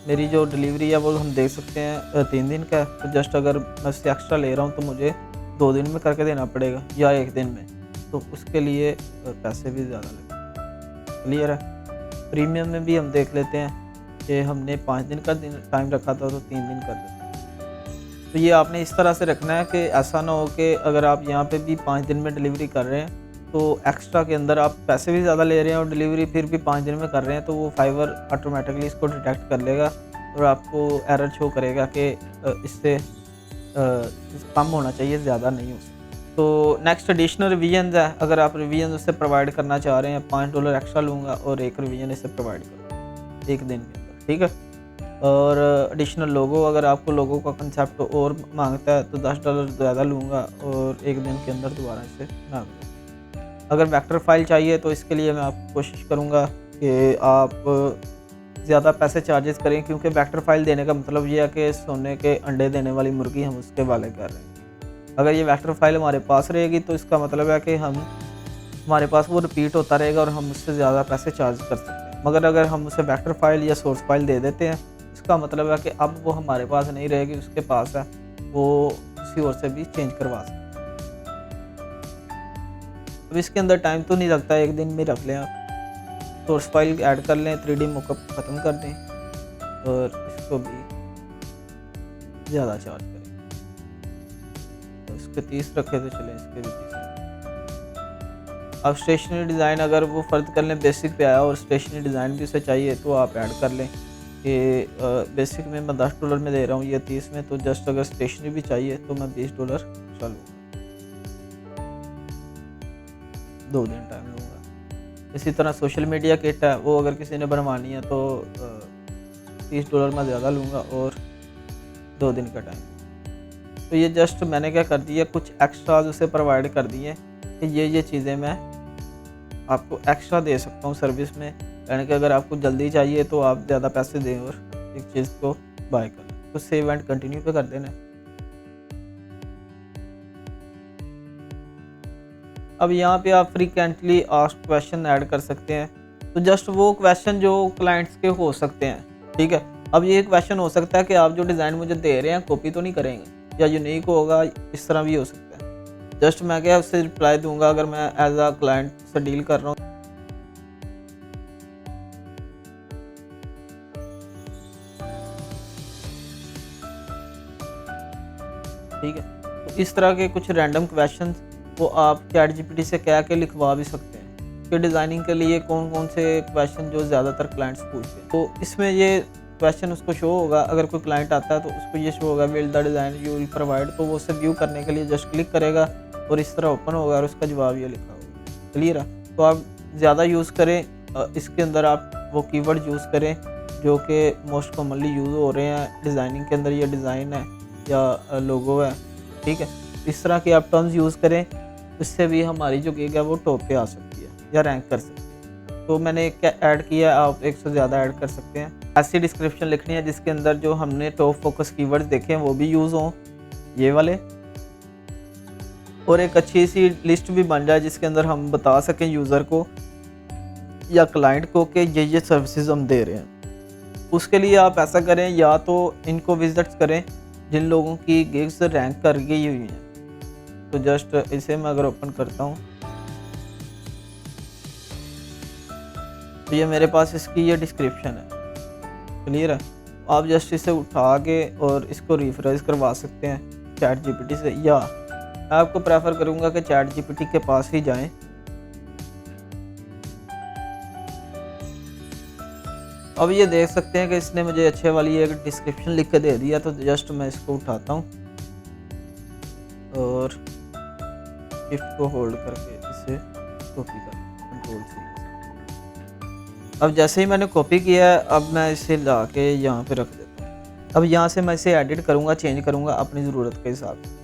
मेरी जो डिलीवरी है वो हम देख सकते हैं 3 दिन का है, तो जस्ट अगर मैं उससे एक्स्ट्रा ले रहा हूँ तो मुझे 2 दिन में करके देना पड़ेगा या 1 दिन में, तो उसके लिए पैसे भी ज़्यादा लगेंगे। क्लियर है। प्रीमियम में भी हम देख लेते हैं कि हमने 5 दिन का टाइम रखा था तो 3 दिन कर देते हैं। तो ये आपने इस तरह से रखना है कि ऐसा ना हो कि अगर आप यहाँ पे भी 5 दिन में डिलीवरी कर रहे हैं तो एक्स्ट्रा के अंदर आप पैसे भी ज़्यादा ले रहे हैं और डिलीवरी फिर भी 5 दिन में कर रहे हैं, तो वो फाइवर ऑटोमेटिकली इसको डिटेक्ट कर लेगा और आपको एरर शो करेगा कि इससे कम होना चाहिए, ज़्यादा नहीं हो सकता। तो नेक्स्ट एडिशनल रिवीजन है, अगर आप रिवीजन उससे प्रोवाइड करना चाह रहे हैं, $5 एक्स्ट्रा लूँगा और 1 रिवीजन इससे प्रोवाइड करूँगा 1 दिन के अंदर, ठीक है। और एडिशनल लोगो, अगर आपको लोगो का कंसेप्ट और मांगता है तो $10 ज़्यादा लूँगा और 1 दिन के अंदर दोबारा इसे बना दूँगा। अगर वेक्टर फाइल चाहिए तो इसके लिए मैं आपको कोशिश करूँगा कि आप ज़्यादा पैसे चार्जेस करें, क्योंकि वेक्टर फाइल देने का मतलब ये है कि सोने के अंडे देने वाली मुर्गी हम उसके वाले कर रहे हैं। अगर ये वेक्टर फाइल हमारे पास रहेगी तो इसका मतलब है कि हमारे पास वो रिपीट होता रहेगा और हम उससे ज़्यादा पैसे चार्ज कर सकते हैं। मगर अगर हम उसे वेक्टर फाइल या सोर्स फाइल दे देते हैं, इसका मतलब है कि अब वो हमारे पास नहीं रहेगी, उसके पास है, वो किसी और से भी चेंज करवा सकते हैं। अब इसके अंदर टाइम तो नहीं लगता, 1 दिन में रख लें आप, सोर्स फाइल ऐड कर लें, 3D मॉकअप ख़त्म कर दें और इसको भी ज़्यादा चार्ज करें, तो इसके 30 रखे तो चलें, इसके भी 30। अब स्टेशनरी डिज़ाइन अगर वो फ़र्ज़ कर लें बेसिक पे आया और स्टेशनरी डिज़ाइन भी उसे चाहिए तो आप ऐड कर लें कि बेसिक में मैं $10 में दे रहा हूँ, ये 30 में, तो जस्ट अगर स्टेशनरी भी चाहिए तो मैं $20 एक्स्ट्रा लूँगा, 2 दिन टाइम लूँगा। इसी तरह सोशल मीडिया किट है, वो अगर किसी ने बनवानी है तो $30 मैं ज़्यादा लूँगा और 2 दिन का टाइम। तो ये जस्ट मैंने क्या कर दिया, कुछ एक्स्ट्राज उसे प्रोवाइड कर दिए कि ये चीज़ें मैं आपको एक्स्ट्रा दे सकता हूँ सर्विस में, यानी कि अगर आपको जल्दी चाहिए तो आप ज़्यादा पैसे दें और एक चीज़ को बाय कर लें। तो सेव एंड कंटिन्यू पे कर देना। अब यहाँ पे आप फ्रीक्वेंटली आस्क्ड क्वेश्चन ऐड कर सकते हैं, तो जस्ट वो क्वेश्चन जो क्लाइंट्स के हो सकते हैं, ठीक है। अब ये क्वेश्चन हो सकता है कि आप जो डिज़ाइन मुझे दे रहे हैं कॉपी तो नहीं करेंगे या यूनिक होगा, इस तरह भी हो सकता है। जस्ट मैं क्या उससे रिप्लाई दूंगा अगर मैं एज अ क्लाइंट से डील कर रहा हूँ। ठीक है, तो इस तरह के कुछ रैंडम क्वेश्चन वो आप चैट जीपीटी से कह के लिखवा भी सकते हैं कि डिज़ाइनिंग के लिए कौन कौन से क्वेश्चन जो ज़्यादातर क्लाइंट्स पूछते हैं, तो इसमें ये क्वेश्चन उसको शो होगा। अगर कोई क्लाइंट आता है तो उसको ये शो होगा build the design you will provide, तो वो उसे व्यू करने के लिए जस्ट क्लिक करेगा और इस तरह ओपन होगा और उसका जवाब ये लिखा होगा। क्लियर है। तो आप ज़्यादा यूज़ करें, इसके अंदर आप वो कीवर्ड यूज़ करें जो कि मोस्ट कॉमनली यूज़ हो रहे हैं डिज़ाइनिंग के अंदर, ये डिज़ाइन है या लोगो है, ठीक है। इस तरह के आप टर्म्स यूज़ करें, इससे भी हमारी जो गिग है वो टॉप पे आ सकती है या रैंक कर सकती है। तो मैंने क्या ऐड किया, आप 1 से ज़्यादा ऐड कर सकते हैं। ऐसी डिस्क्रिप्शन लिखनी है जिसके अंदर जो हमने टॉप फोकस कीवर्ड्स देखे हैं वो भी यूज़ हों, ये वाले, और एक अच्छी सी लिस्ट भी बन जाए जिसके अंदर हम बता सकें यूज़र को या क्लाइंट को कि ये सर्विसेज हम दे रहे हैं। उसके लिए आप ऐसा करें, या तो इनको विजिट्स करें जिन लोगों की गिग्स रैंक कर गई हुई हैं। तो जस्ट इसे मैं अगर ओपन करता हूँ तो ये मेरे पास इसकी ये डिस्क्रिप्शन है। क्लियर है। आप जस्ट इसे उठा के और इसको रिफ्रेश करवा सकते हैं चैट जीपीटी से, या मैं आपको प्रेफर करूँगा कि चैट जीपीटी के पास ही जाएं। अब ये देख सकते हैं कि इसने मुझे अच्छे वाली एक डिस्क्रिप्शन लिख के दे दिया, तो जस्ट मैं इसको उठाता हूँ और शिफ्ट को होल्ड करके इसे कॉपी कर कंट्रोल से। अब जैसे ही मैंने कॉपी किया है, अब मैं इसे ला के यहाँ पे रख देता हूँ। अब यहाँ से मैं इसे एडिट करूँगा, चेंज करूँगा अपनी ज़रूरत के हिसाब से।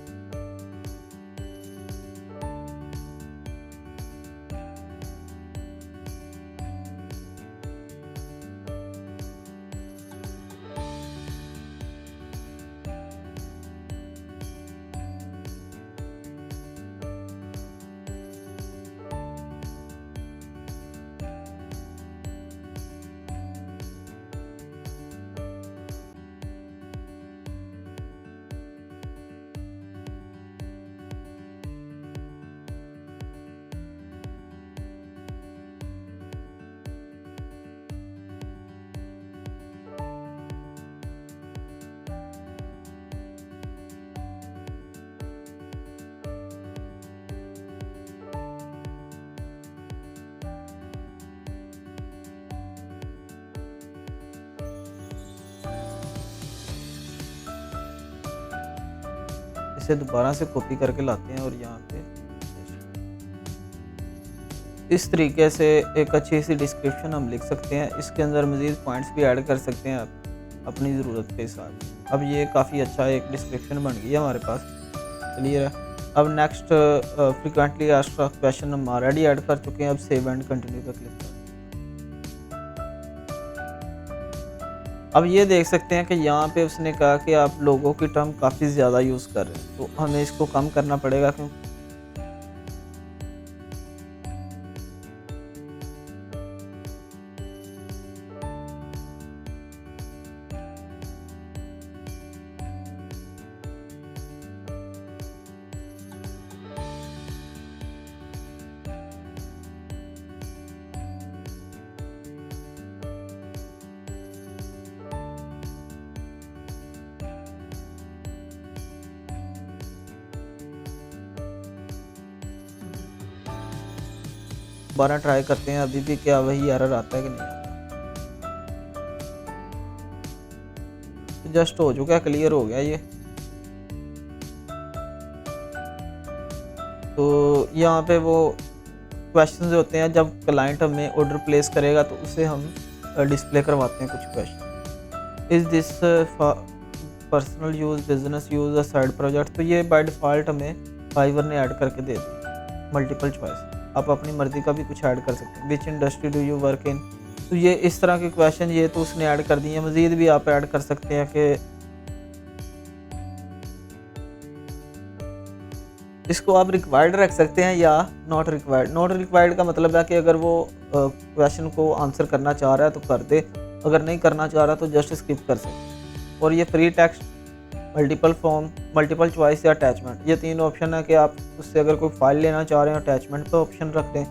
से दोबारा से कॉपी करके लाते हैं और यहाँ पे इस तरीके से एक अच्छी सी डिस्क्रिप्शन हम लिख सकते हैं। इसके अंदर मज़ीद पॉइंट्स भी ऐड कर सकते हैं आप अपनी ज़रूरत के हिसाब। अब ये काफ़ी अच्छा एक डिस्क्रिप्शन बन गई है हमारे पास, क्लियर है। अब नेक्स्ट फ्रीक्वेंटली आस्क्ड क्वेश्चन हम ऑलरेडी ऐड कर चुके हैं। अब सेव एंड कंटिन्यू पर क्लिक करें। अब ये देख सकते हैं कि यहाँ पे उसने कहा कि आप लोगों की टर्म काफ़ी ज़्यादा यूज़ कर रहे हैं, तो हमें इसको कम करना पड़ेगा। क्यों? दोबारा ट्राई करते हैं अभी भी क्या वही एरर आता है कि नहीं आता। तो जस्ट हो चुका है, क्लियर हो गया ये। तो यहाँ पे वो क्वेश्चंस होते हैं, जब क्लाइंट हमें ऑर्डर प्लेस करेगा तो उसे हम डिस्प्ले करवाते हैं कुछ question. Is this personal use, business use, side project. तो ये बाय डिफ़ॉल्ट हमें फाइवर ने ऐड करके दे दी मल्टीपल चॉइस। आप अपनी मर्ज़ी का भी कुछ ऐड कर सकते हैं। विच industry do you work in. तो ये इस तरह के क्वेश्चन ये तो उसने ऐड कर दिए हैं। मज़ीद भी आप ऐड कर सकते हैं कि इसको आप रिक्वायर्ड रख सकते हैं या नॉट रिक्वायर्ड। नॉट रिक्वायर्ड का मतलब है कि अगर वो क्वेश्चन को आंसर करना चाह रहा है तो कर दे, अगर नहीं करना चाह रहा तो जस्ट स्किप कर सकते। और ये free text, multiple form, multiple choice या अटैचमेंट, ये तीन ऑप्शन है कि आप उससे अगर कोई फाइल लेना चाह रहे हैं अटैचमेंट पे ऑप्शन रख दें।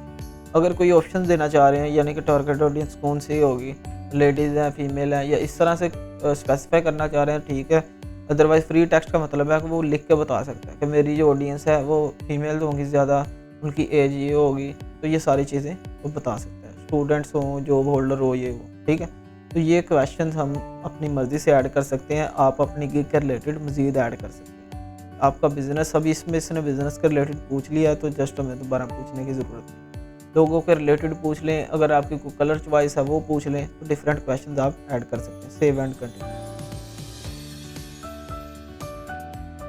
अगर कोई ऑप्शन देना चाह रहे हैं यानी कि टारगेट ऑडियंस कौन सी होगी, लेडीज़ हैं, फीमेल हैं, या इस तरह से स्पेसिफाई करना चाह रहे हैं, ठीक है। अदरवाइज़ फ्री टेक्स्ट का मतलब है कि वो लिख के बता सकता है कि मेरी जो ऑडियंस है वो फीमेल होंगी ज़्यादा, उनकी एज ये होगी, तो ये सारी चीज़ें वो बता सकता है। स्टूडेंट्स हों, जॉब होल्डर हो, ये वो, ठीक है। तो ये क्वेश्चन हम अपनी मर्ज़ी से ऐड कर सकते हैं। आप अपनी गिग के रिलेटेड मज़ीद ऐड कर सकते हैं। आपका बिज़नेस, अभी इसमें इसने बिज़नेस के रिलेटेड पूछ लिया है तो जस्ट हमें दोबारा पूछने की ज़रूरत है। लोगों के रिलेटेड पूछ लें, अगर आपकी कोई कलर चॉइस है वो पूछ लें, तो डिफरेंट क्वेश्चन आप ऐड कर सकते हैं। Save and continue.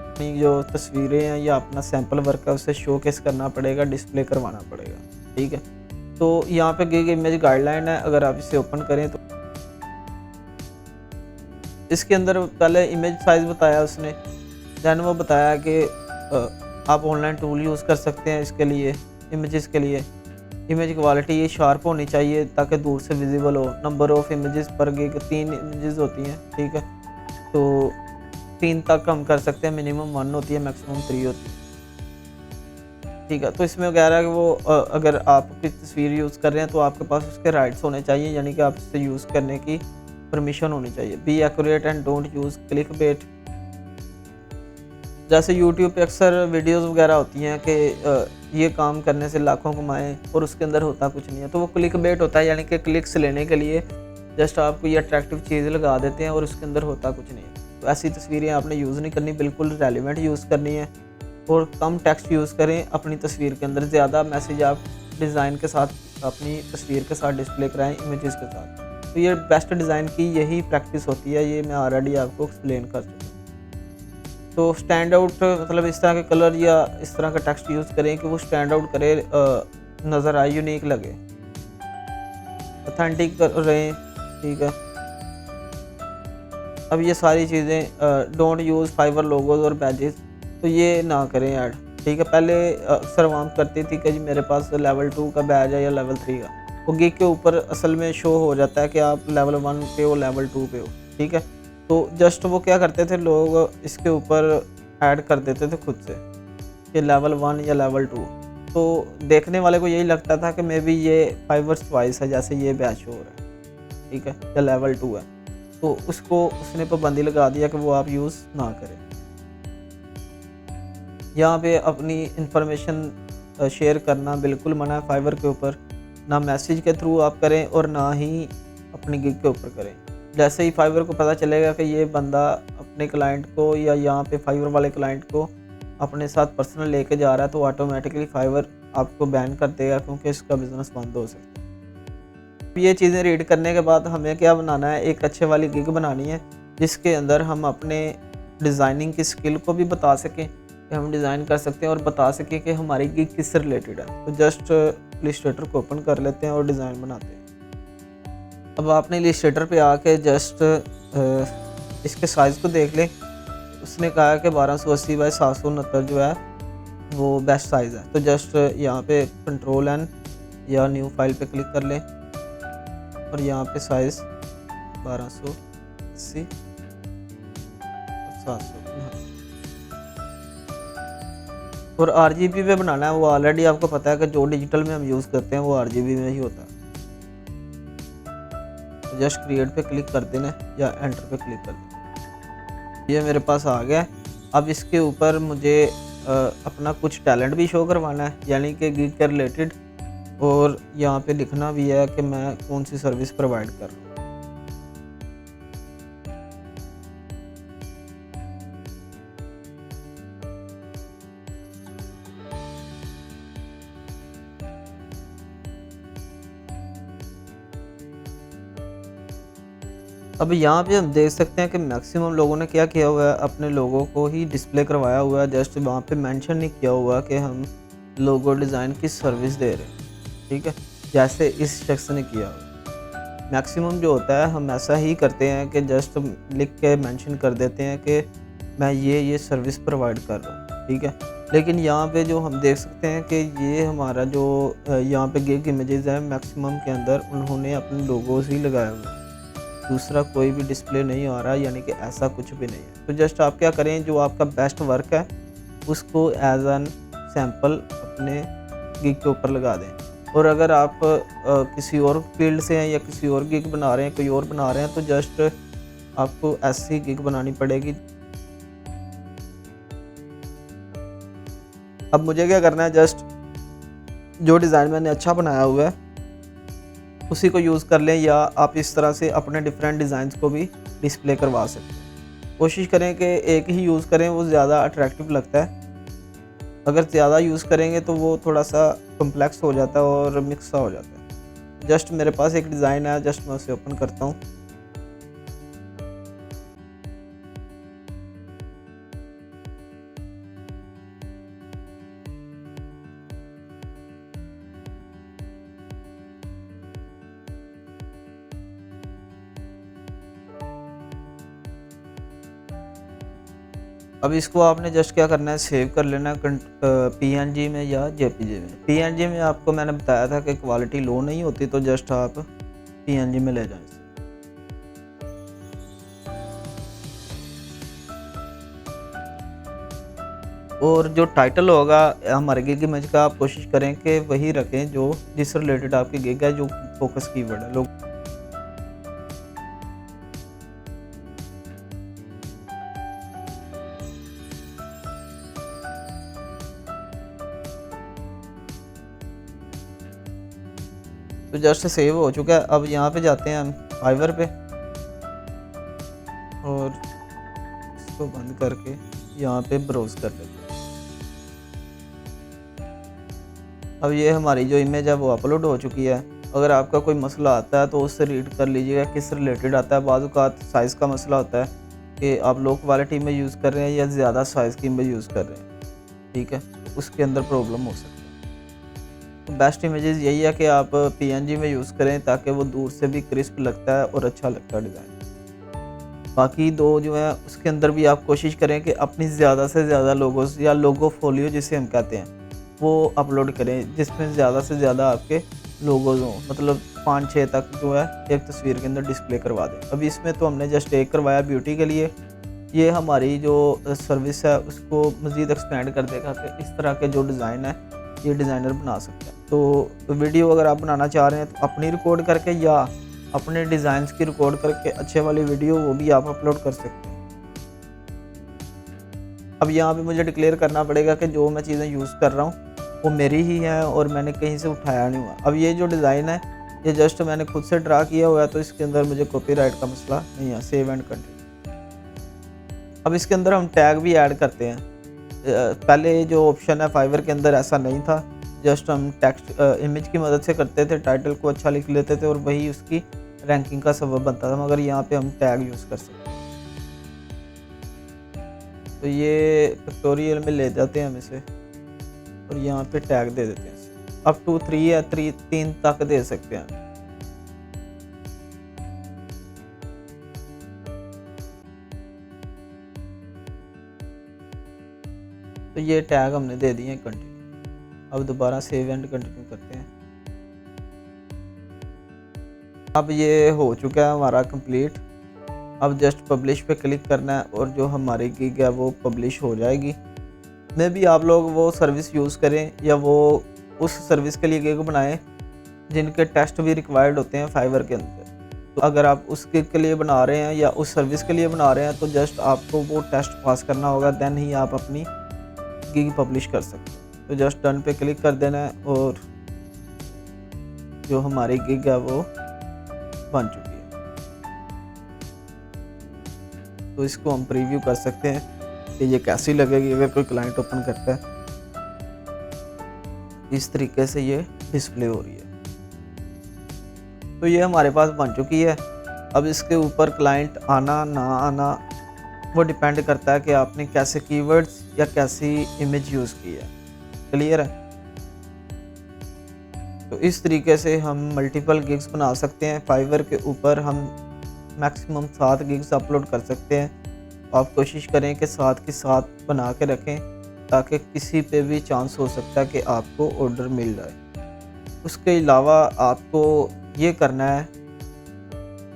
अपनी जो तस्वीरें हैं या अपना सैम्पल वर्क है उसे शोकेस करना पड़ेगा, डिस्प्ले करवाना पड़ेगा, ठीक है। तो यहाँ पे गिग इमेज गाइडलाइन है, अगर आप इसे ओपन करें तो इसके अंदर पहले इमेज साइज़ बताया उसने, दैन वो बताया कि आप ऑनलाइन टूल यूज़ कर सकते हैं इसके लिए, इमेजेस के लिए। इमेज क्वालिटी ये शार्प होनी चाहिए ताकि दूर से विजिबल हो। नंबर ऑफ़ इमेजेस पर गिग 3 इमेजेस होती हैं, ठीक है। तो 3 तक हम कर सकते हैं, मिनिमम 1 होती है, मैक्सिमम 3 होती है, ठीक है। तो इसमें कह रहा है कि वो अगर आप कोई तस्वीर यूज़ कर रहे हैं तो आपके पास उसके राइट्स होने चाहिए, यानी कि आप इसे यूज़ करने की परमिशन होनी चाहिए। Be accurate and don't use click bait. जैसे यूट्यूब पे अक्सर वीडियोस वगैरह होती हैं कि ये काम करने से लाखों कमाएं और उसके अंदर होता कुछ नहीं है, तो वो क्लिक बेट होता है, यानी कि क्लिक्स लेने के लिए जस्ट आपको ये अट्रैक्टिव चीज़ लगा देते हैं और उसके अंदर होता कुछ नहीं है। तो ऐसी तस्वीरें आपने यूज़ नहीं करनी, बिल्कुल रेलिवेंट यूज़ करनी है और कम टेक्स्ट यूज़ करें अपनी तस्वीर के अंदर। ज़्यादा मैसेज आप डिज़ाइन के साथ अपनी तस्वीर के साथ डिस्प्ले कराएँ, इमेजेस के साथ। तो ये बेस्ट डिज़ाइन की यही प्रैक्टिस होती है, ये मैं ऑलरेडी आपको एक्सप्लेन कर चुका हूँ। तो स्टैंड आउट मतलब इस तरह के कलर या इस तरह का टेक्स्ट यूज़ करें कि वो स्टैंड आउट करे, नज़र आए, यूनिक लगे, ऑथेंटिक रहें, ठीक है। अब ये सारी चीज़ें डोंट यूज़ फाइवर लोगोज और बैजेस, तो ये ना करें ऐड, ठीक है। पहले अक्सर आवाम करती थी कि जी मेरे पास लेवल 2 का बैज है या लेवल 3 का, वो गिग के ऊपर असल में शो हो जाता है कि आप लेवल 1 पे हो, लेवल 2 पे हो, ठीक है। तो जस्ट वो क्या करते थे, लोग इसके ऊपर ऐड कर देते थे खुद से कि लेवल 1 या लेवल 2। तो देखने वाले को यही लगता था कि मे बी ये फाइवर चॉइस है, जैसे ये बैच हो रहा है, ठीक है, या लेवल 2 है। तो उसको उसने पाबंदी लगा दिया कि वो आप यूज़ ना करें। यहाँ पे अपनी इंफॉर्मेशन शेयर करना बिल्कुल मना है फाइवर के ऊपर, ना मैसेज के थ्रू आप करें और ना ही अपनी गिग के ऊपर करें। जैसे ही फाइवर को पता चलेगा कि ये बंदा अपने क्लाइंट को या यहाँ पे फाइवर वाले क्लाइंट को अपने साथ पर्सनल लेके जा रहा है तो ऑटोमेटिकली फाइवर आपको बैन कर देगा, क्योंकि इसका बिज़नेस बंद हो सकता है। ये चीज़ें रीड करने के बाद हमें क्या बनाना है, एक अच्छे वाली गिग बनानी है जिसके अंदर हम अपने डिज़ाइनिंग की स्किल को भी बता सकें कि हम डिज़ाइन कर सकते हैं, और बता सकें कि हमारी गिग किससे रिलेटेड है। तो जस्ट इलस्ट्रेटर को ओपन कर लेते हैं और डिज़ाइन बनाते हैं। अब आपने इलस्ट्रेटर पे आके जस्ट इसके साइज़ को देख लें। उसने कहा है कि 1280 बाई 769 जो है वो बेस्ट साइज़ है। तो जस्ट यहाँ पे कंट्रोल एन या न्यू फाइल पे क्लिक कर लें और यहाँ पे साइज़ 1280 और 769 और RGB पे बनाना है। वो ऑलरेडी आपको पता है कि जो डिजिटल में हम यूज़ करते हैं वो RGB में ही होता है। तो जस्ट क्रिएट पे क्लिक कर देना या एंटर पे क्लिक कर देना। ये मेरे पास आ गया। अब इसके ऊपर मुझे अपना कुछ टैलेंट भी शो करवाना है, यानी कि गिग के रिलेटेड, और यहाँ पे लिखना भी है कि मैं कौन सी सर्विस प्रोवाइड कर रहा हूँ। अब यहाँ पे हम देख सकते हैं कि मैक्सिमम लोगों ने क्या किया हुआ है, अपने लोगों को ही डिस्प्ले करवाया हुआ है। जस्ट वहाँ पे मेंशन नहीं किया हुआ कि हम लोगो डिज़ाइन की सर्विस दे रहे हैं, ठीक है, जैसे इस शख्स ने किया हुआ। मैक्सिमम जो होता है हम ऐसा ही करते हैं कि जस्ट लिख के मेंशन कर देते हैं कि मैं ये सर्विस प्रोवाइड कर रहा हूँ, ठीक है। लेकिन यहाँ पे जो हम देख सकते हैं कि ये हमारा जो यहाँ पे गिग इमेजेस है, मैक्सिमम के अंदर उन्होंने अपने लोगोस ही लगाए हुए हैं, दूसरा कोई भी डिस्प्ले नहीं आ रहा, यानी कि ऐसा कुछ भी नहीं है। तो जस्ट आप क्या करें, जो आपका बेस्ट वर्क है उसको एज एन सैम्पल अपने गिग के ऊपर लगा दें। और अगर आप किसी और फील्ड से हैं या किसी और गिग बना रहे हैं, कोई और बना रहे हैं, तो जस्ट आपको ऐसी गिग बनानी पड़ेगी। अब मुझे क्या करना है, जस्ट जो डिज़ाइन मैंने अच्छा बनाया हुआ है उसी को यूज़ कर लें, या आप इस तरह से अपने डिफरेंट डिज़ाइंस को भी डिस्प्ले करवा सकते हैं। कोशिश करें कि एक ही यूज़ करें, वो ज़्यादा अट्रैक्टिव लगता है। अगर ज़्यादा यूज़ करेंगे तो वो थोड़ा सा कम्प्लेक्स हो जाता है और मिक्स सा हो जाता है। जस्ट मेरे पास एक डिज़ाइन है, जस्ट मैं उसे ओपन करता हूँ। अब इसको आपने जस्ट क्या करना है, सेव कर लेना है PNG में या JPG में। PNG में आपको मैंने बताया था कि क्वालिटी लो नहीं होती, तो जस्ट आप PNG में ले जाएं। और जो टाइटल होगा हमारे गिग इमेज का, आप कोशिश करें कि वही रखें जो जिस रिलेटेड आपकी गिग है, जो फोकस कीवर्ड है। लोग तो जस्ट सेव हो चुका है। अब यहाँ पे जाते हैं हम फाइवर पे और इसको बंद करके यहाँ पे ब्राउज कर लेते हैं। अब ये हमारी जो इमेज है वो अपलोड हो चुकी है। अगर आपका कोई मसला आता है तो उससे रीड कर लीजिएगा किस रिलेटेड आता है। बाज़ औक़ात साइज़ का मसला होता है कि आप लो क्वालिटी में यूज़ कर रहे हैं या ज़्यादा साइज़ की इमेज यूज़ कर रहे हैं, ठीक है, उसके अंदर प्रॉब्लम हो सकती है। तो बेस्ट इमेजेस यही है कि आप PNG में यूज़ करें, ताकि वो दूर से भी क्रिस्प लगता है और अच्छा लगता है डिज़ाइन। बाकी दो जो है उसके अंदर भी आप कोशिश करें कि अपनी ज़्यादा से ज़्यादा लोगोस या लोगो फोलियो जिसे हम कहते हैं वो अपलोड करें, जिसमें ज़्यादा से ज़्यादा आपके लोगोज़ हों, मतलब 5-6 तक जो है एक तस्वीर के अंदर डिस्प्ले करवा दें। अभी इसमें तो हमने जस्ट एक करवाया ब्यूटी के लिए। ये हमारी जो सर्विस है उसको मज़ीद एक्सपेंड कर देगा कि इस तरह के जो डिज़ाइन है ये डिज़ाइनर बना सकता है। तो वीडियो अगर आप बनाना चाह रहे हैं तो अपनी रिकॉर्ड करके या अपने डिज़ाइंस की रिकॉर्ड करके अच्छे वाली वीडियो वो भी आप अपलोड कर सकते हैं। अब यहाँ पे मुझे डिक्लेयर करना पड़ेगा कि जो मैं चीज़ें यूज़ कर रहा हूँ वो मेरी ही हैं और मैंने कहीं से उठाया नहीं हुआ। अब ये जो डिज़ाइन है ये जस्ट मैंने खुद से ड्रा किया हुआ है, तो इसके अंदर मुझे कॉपीराइट का मसला नहीं है। Save and continue. अब इसके अंदर हम टैग भी ऐड करते हैं। पहले जो ऑप्शन है फाइवर के अंदर ऐसा नहीं था, जस्ट हम टेक्स्ट इमेज की मदद से करते थे, टाइटल को अच्छा लिख लेते थे और वही उसकी रैंकिंग का सबब बनता था, मगर यहाँ पे हम टैग यूज़ कर सकते हैं। तो ये पिक्टोरियल में ले जाते हैं हम इसे और यहाँ पे टैग दे देते हैं इसे। अप टू 3 या 3 तक दे सकते हैं। तो ये टैग हमने दे दिए कंटिन्यू। अब दोबारा सेव एंड कंटिन्यू करते हैं। अब ये हो चुका है हमारा कंप्लीट। अब जस्ट पब्लिश पे क्लिक करना है और जो हमारी गिग है वो पब्लिश हो जाएगी। मे भी आप लोग वो सर्विस यूज़ करें या वो उस सर्विस के लिए गिग बनाएं जिनके टेस्ट भी रिक्वायर्ड होते हैं फाइवर के अंदर। तो अगर आप उस गिग के लिए बना रहे हैं या उस सर्विस के लिए बना रहे हैं तो जस्ट आपको वो टेस्ट पास करना होगा, देन ही आप अपनी गिग पब्लिश कर सकते हैं। तो जस्ट डन पे क्लिक कर देना है और जो हमारी गिग है वो बन चुकी है। तो इसको हम प्रीव्यू कर सकते हैं कि ये कैसी लगेगी अगर कोई क्लाइंट ओपन करता है। इस तरीके से ये डिस्प्ले हो रही है। तो ये हमारे पास बन चुकी है। अब इसके ऊपर क्लाइंट आना ना आना वो डिपेंड करता है कि आपने कैसे कीवर्ड्स या कैसी इमेज यूज़ की है। क्लियर है? तो इस तरीके से हम मल्टीपल गिग्स बना सकते हैं। फाइवर के ऊपर हम मैक्सिमम 7 गिग्स अपलोड कर सकते हैं। आप कोशिश करें कि 7 की 7 बना के रखें ताकि किसी पे भी चांस हो सकता है कि आपको ऑर्डर मिल जाए। उसके अलावा आपको ये करना है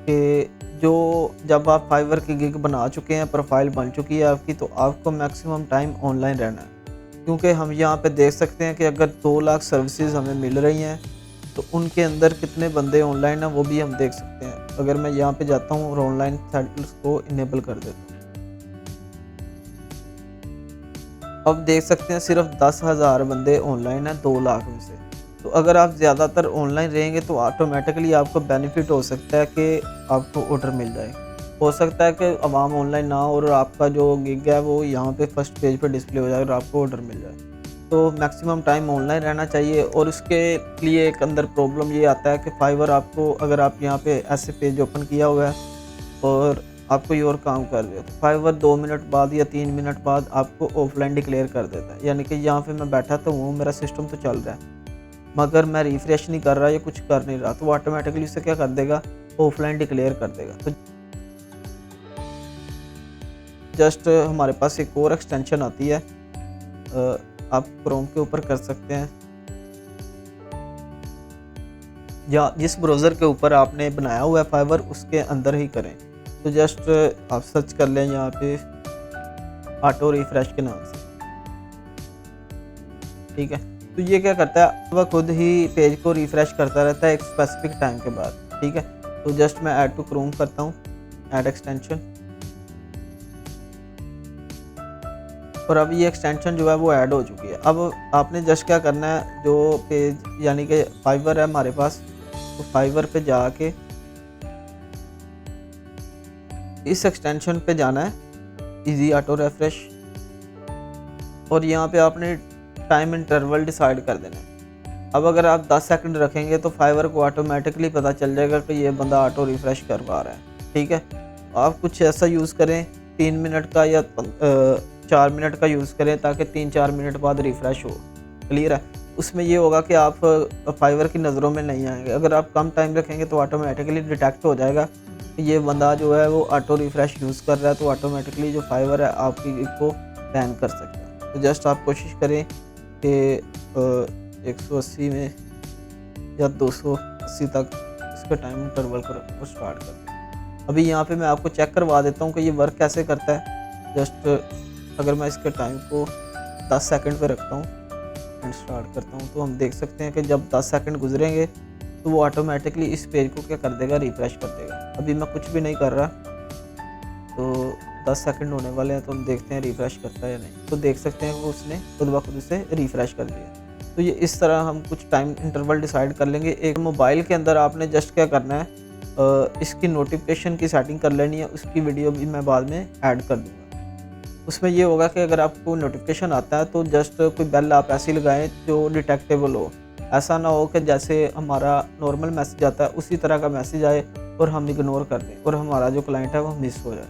कि जो जब आप फाइवर की गिग बना चुके हैं, प्रोफाइल बन चुकी है आपकी, तो आपको मैक्सिमम टाइम ऑनलाइन रहना है। क्योंकि हम यहाँ पे देख सकते हैं कि अगर 2 लाख सर्विसेज हमें मिल रही हैं तो उनके अंदर कितने बंदे ऑनलाइन हैं वो भी हम देख सकते हैं। अगर मैं यहाँ पे जाता हूँ और ऑनलाइन सेटल्स को इनेबल कर देता हूँ, अब देख सकते हैं सिर्फ 10,000 बंदे ऑनलाइन हैं 2 लाख में से। तो अगर आप ज़्यादातर ऑनलाइन रहेंगे तो ऑटोमेटिकली आपको बेनिफिट हो सकता है कि आपको ऑर्डर मिल जाए। हो सकता है कि आवाम ऑनलाइन ना हो और आपका जो गिग है वो यहाँ पे फर्स्ट पेज पे डिस्प्ले हो जाए और आपको ऑर्डर मिल जाए। तो मैक्सिमम टाइम ऑनलाइन रहना चाहिए। और उसके लिए एक अंदर प्रॉब्लम ये आता है कि फाइवर आपको, अगर आप यहाँ पे ऐसे पेज ओपन किया हुआ है और आप कोई और काम कर रहे हो तो फाइवर 2 मिनट बाद या 3 मिनट बाद आपको ऑफलाइन डिक्लेयर कर देता है। यानी कि यहाँ पे मैं बैठा तो हूँ, मेरा सिस्टम तो चल रहा है, मगर मैं रिफ्रेश नहीं कर रहा या कुछ कर नहीं रहा, तो ऑटोमेटिकली उसे क्या कर देगा, ऑफलाइन डिक्लेयर कर देगा। तो जस्ट हमारे पास एक और एक्सटेंशन आती है, आप क्रोम के ऊपर कर सकते हैं या जिस ब्राउज़र के ऊपर आपने बनाया हुआ है फाइवर उसके अंदर ही करें। तो जस्ट आप सर्च कर लें यहाँ पे ऑटो रिफ्रेश के नाम से, ठीक है। तो ये क्या करता है, वह खुद ही पेज को रिफ्रेश करता रहता है एक स्पेसिफिक टाइम के बाद, ठीक है। तो जस्ट मैं ऐड टू क्रोम करता हूँ, ऐड एक्सटेंशन, और अब ये एक्सटेंशन जो है वो ऐड हो चुकी है। अब आपने जस्ट क्या करना है, जो पेज यानी कि फाइवर है हमारे पास, तो फाइवर पे जाके इस एक्सटेंशन पे जाना है, इजी ऑटो रिफ्रेश, और यहाँ पे आपने टाइम इंटरवल डिसाइड कर देना है। अब अगर आप 10 सेकंड रखेंगे तो फाइवर को ऑटोमेटिकली पता चल जाएगा कि ये बंदा ऑटो रिफ्रेश करवा रहा है, ठीक है। आप कुछ ऐसा यूज़ करें 3 मिनट का या 4 मिनट का यूज़ करें ताकि 3-4 मिनट बाद रिफ़्रेश हो। क्लियर है? उसमें ये होगा कि आप फाइवर की नज़रों में नहीं आएंगे। अगर आप कम टाइम रखेंगे तो ऑटोमेटिकली डिटेक्ट हो जाएगा कि ये बंदा जो है वो ऑटो रिफ़्रेश यूज़ कर रहा है, तो ऑटोमेटिकली जो फाइवर है आपकी को बैन कर सकता है। तो जस्ट आप कोशिश करें कि 180 में या 280 तक इसका टाइम इंटरवल को स्टार्ट कर दें। अभी यहाँ पे मैं आपको चेक करवा देता हूँ कि ये वर्क कैसे करता है। जस्ट अगर मैं इसके टाइम को 10 सेकंड पे रखता हूँ एंड स्टार्ट करता हूँ, तो हम देख सकते हैं कि जब 10 सेकंड गुजरेंगे तो वो ऑटोमेटिकली इस पेज को क्या कर देगा, रिफ़्रेश कर देगा। अभी मैं कुछ भी नहीं कर रहा, तो 10 सेकंड होने वाले हैं, तो हम देखते हैं रिफ़्रेश करता है या नहीं। तो देख सकते हैं वो उसने खुद ब खुद उसे रिफ़्रेश कर दिया। तो ये इस तरह हम कुछ टाइम इंटरवल डिसाइड कर लेंगे। एक मोबाइल के अंदर आपने जस्ट क्या करना है, इसकी नोटिफिकेशन की सेटिंग कर लेनी है, उसकी वीडियो भी मैं बाद में ऐड कर दूँगा। उसमें ये होगा कि अगर आपको नोटिफिकेशन आता है तो जस्ट कोई बेल आप ऐसी लगाएं जो डिटेक्टेबल हो। ऐसा ना हो कि जैसे हमारा नॉर्मल मैसेज आता है उसी तरह का मैसेज आए और हम इग्नोर कर दें और हमारा जो क्लाइंट है वो मिस हो जाए।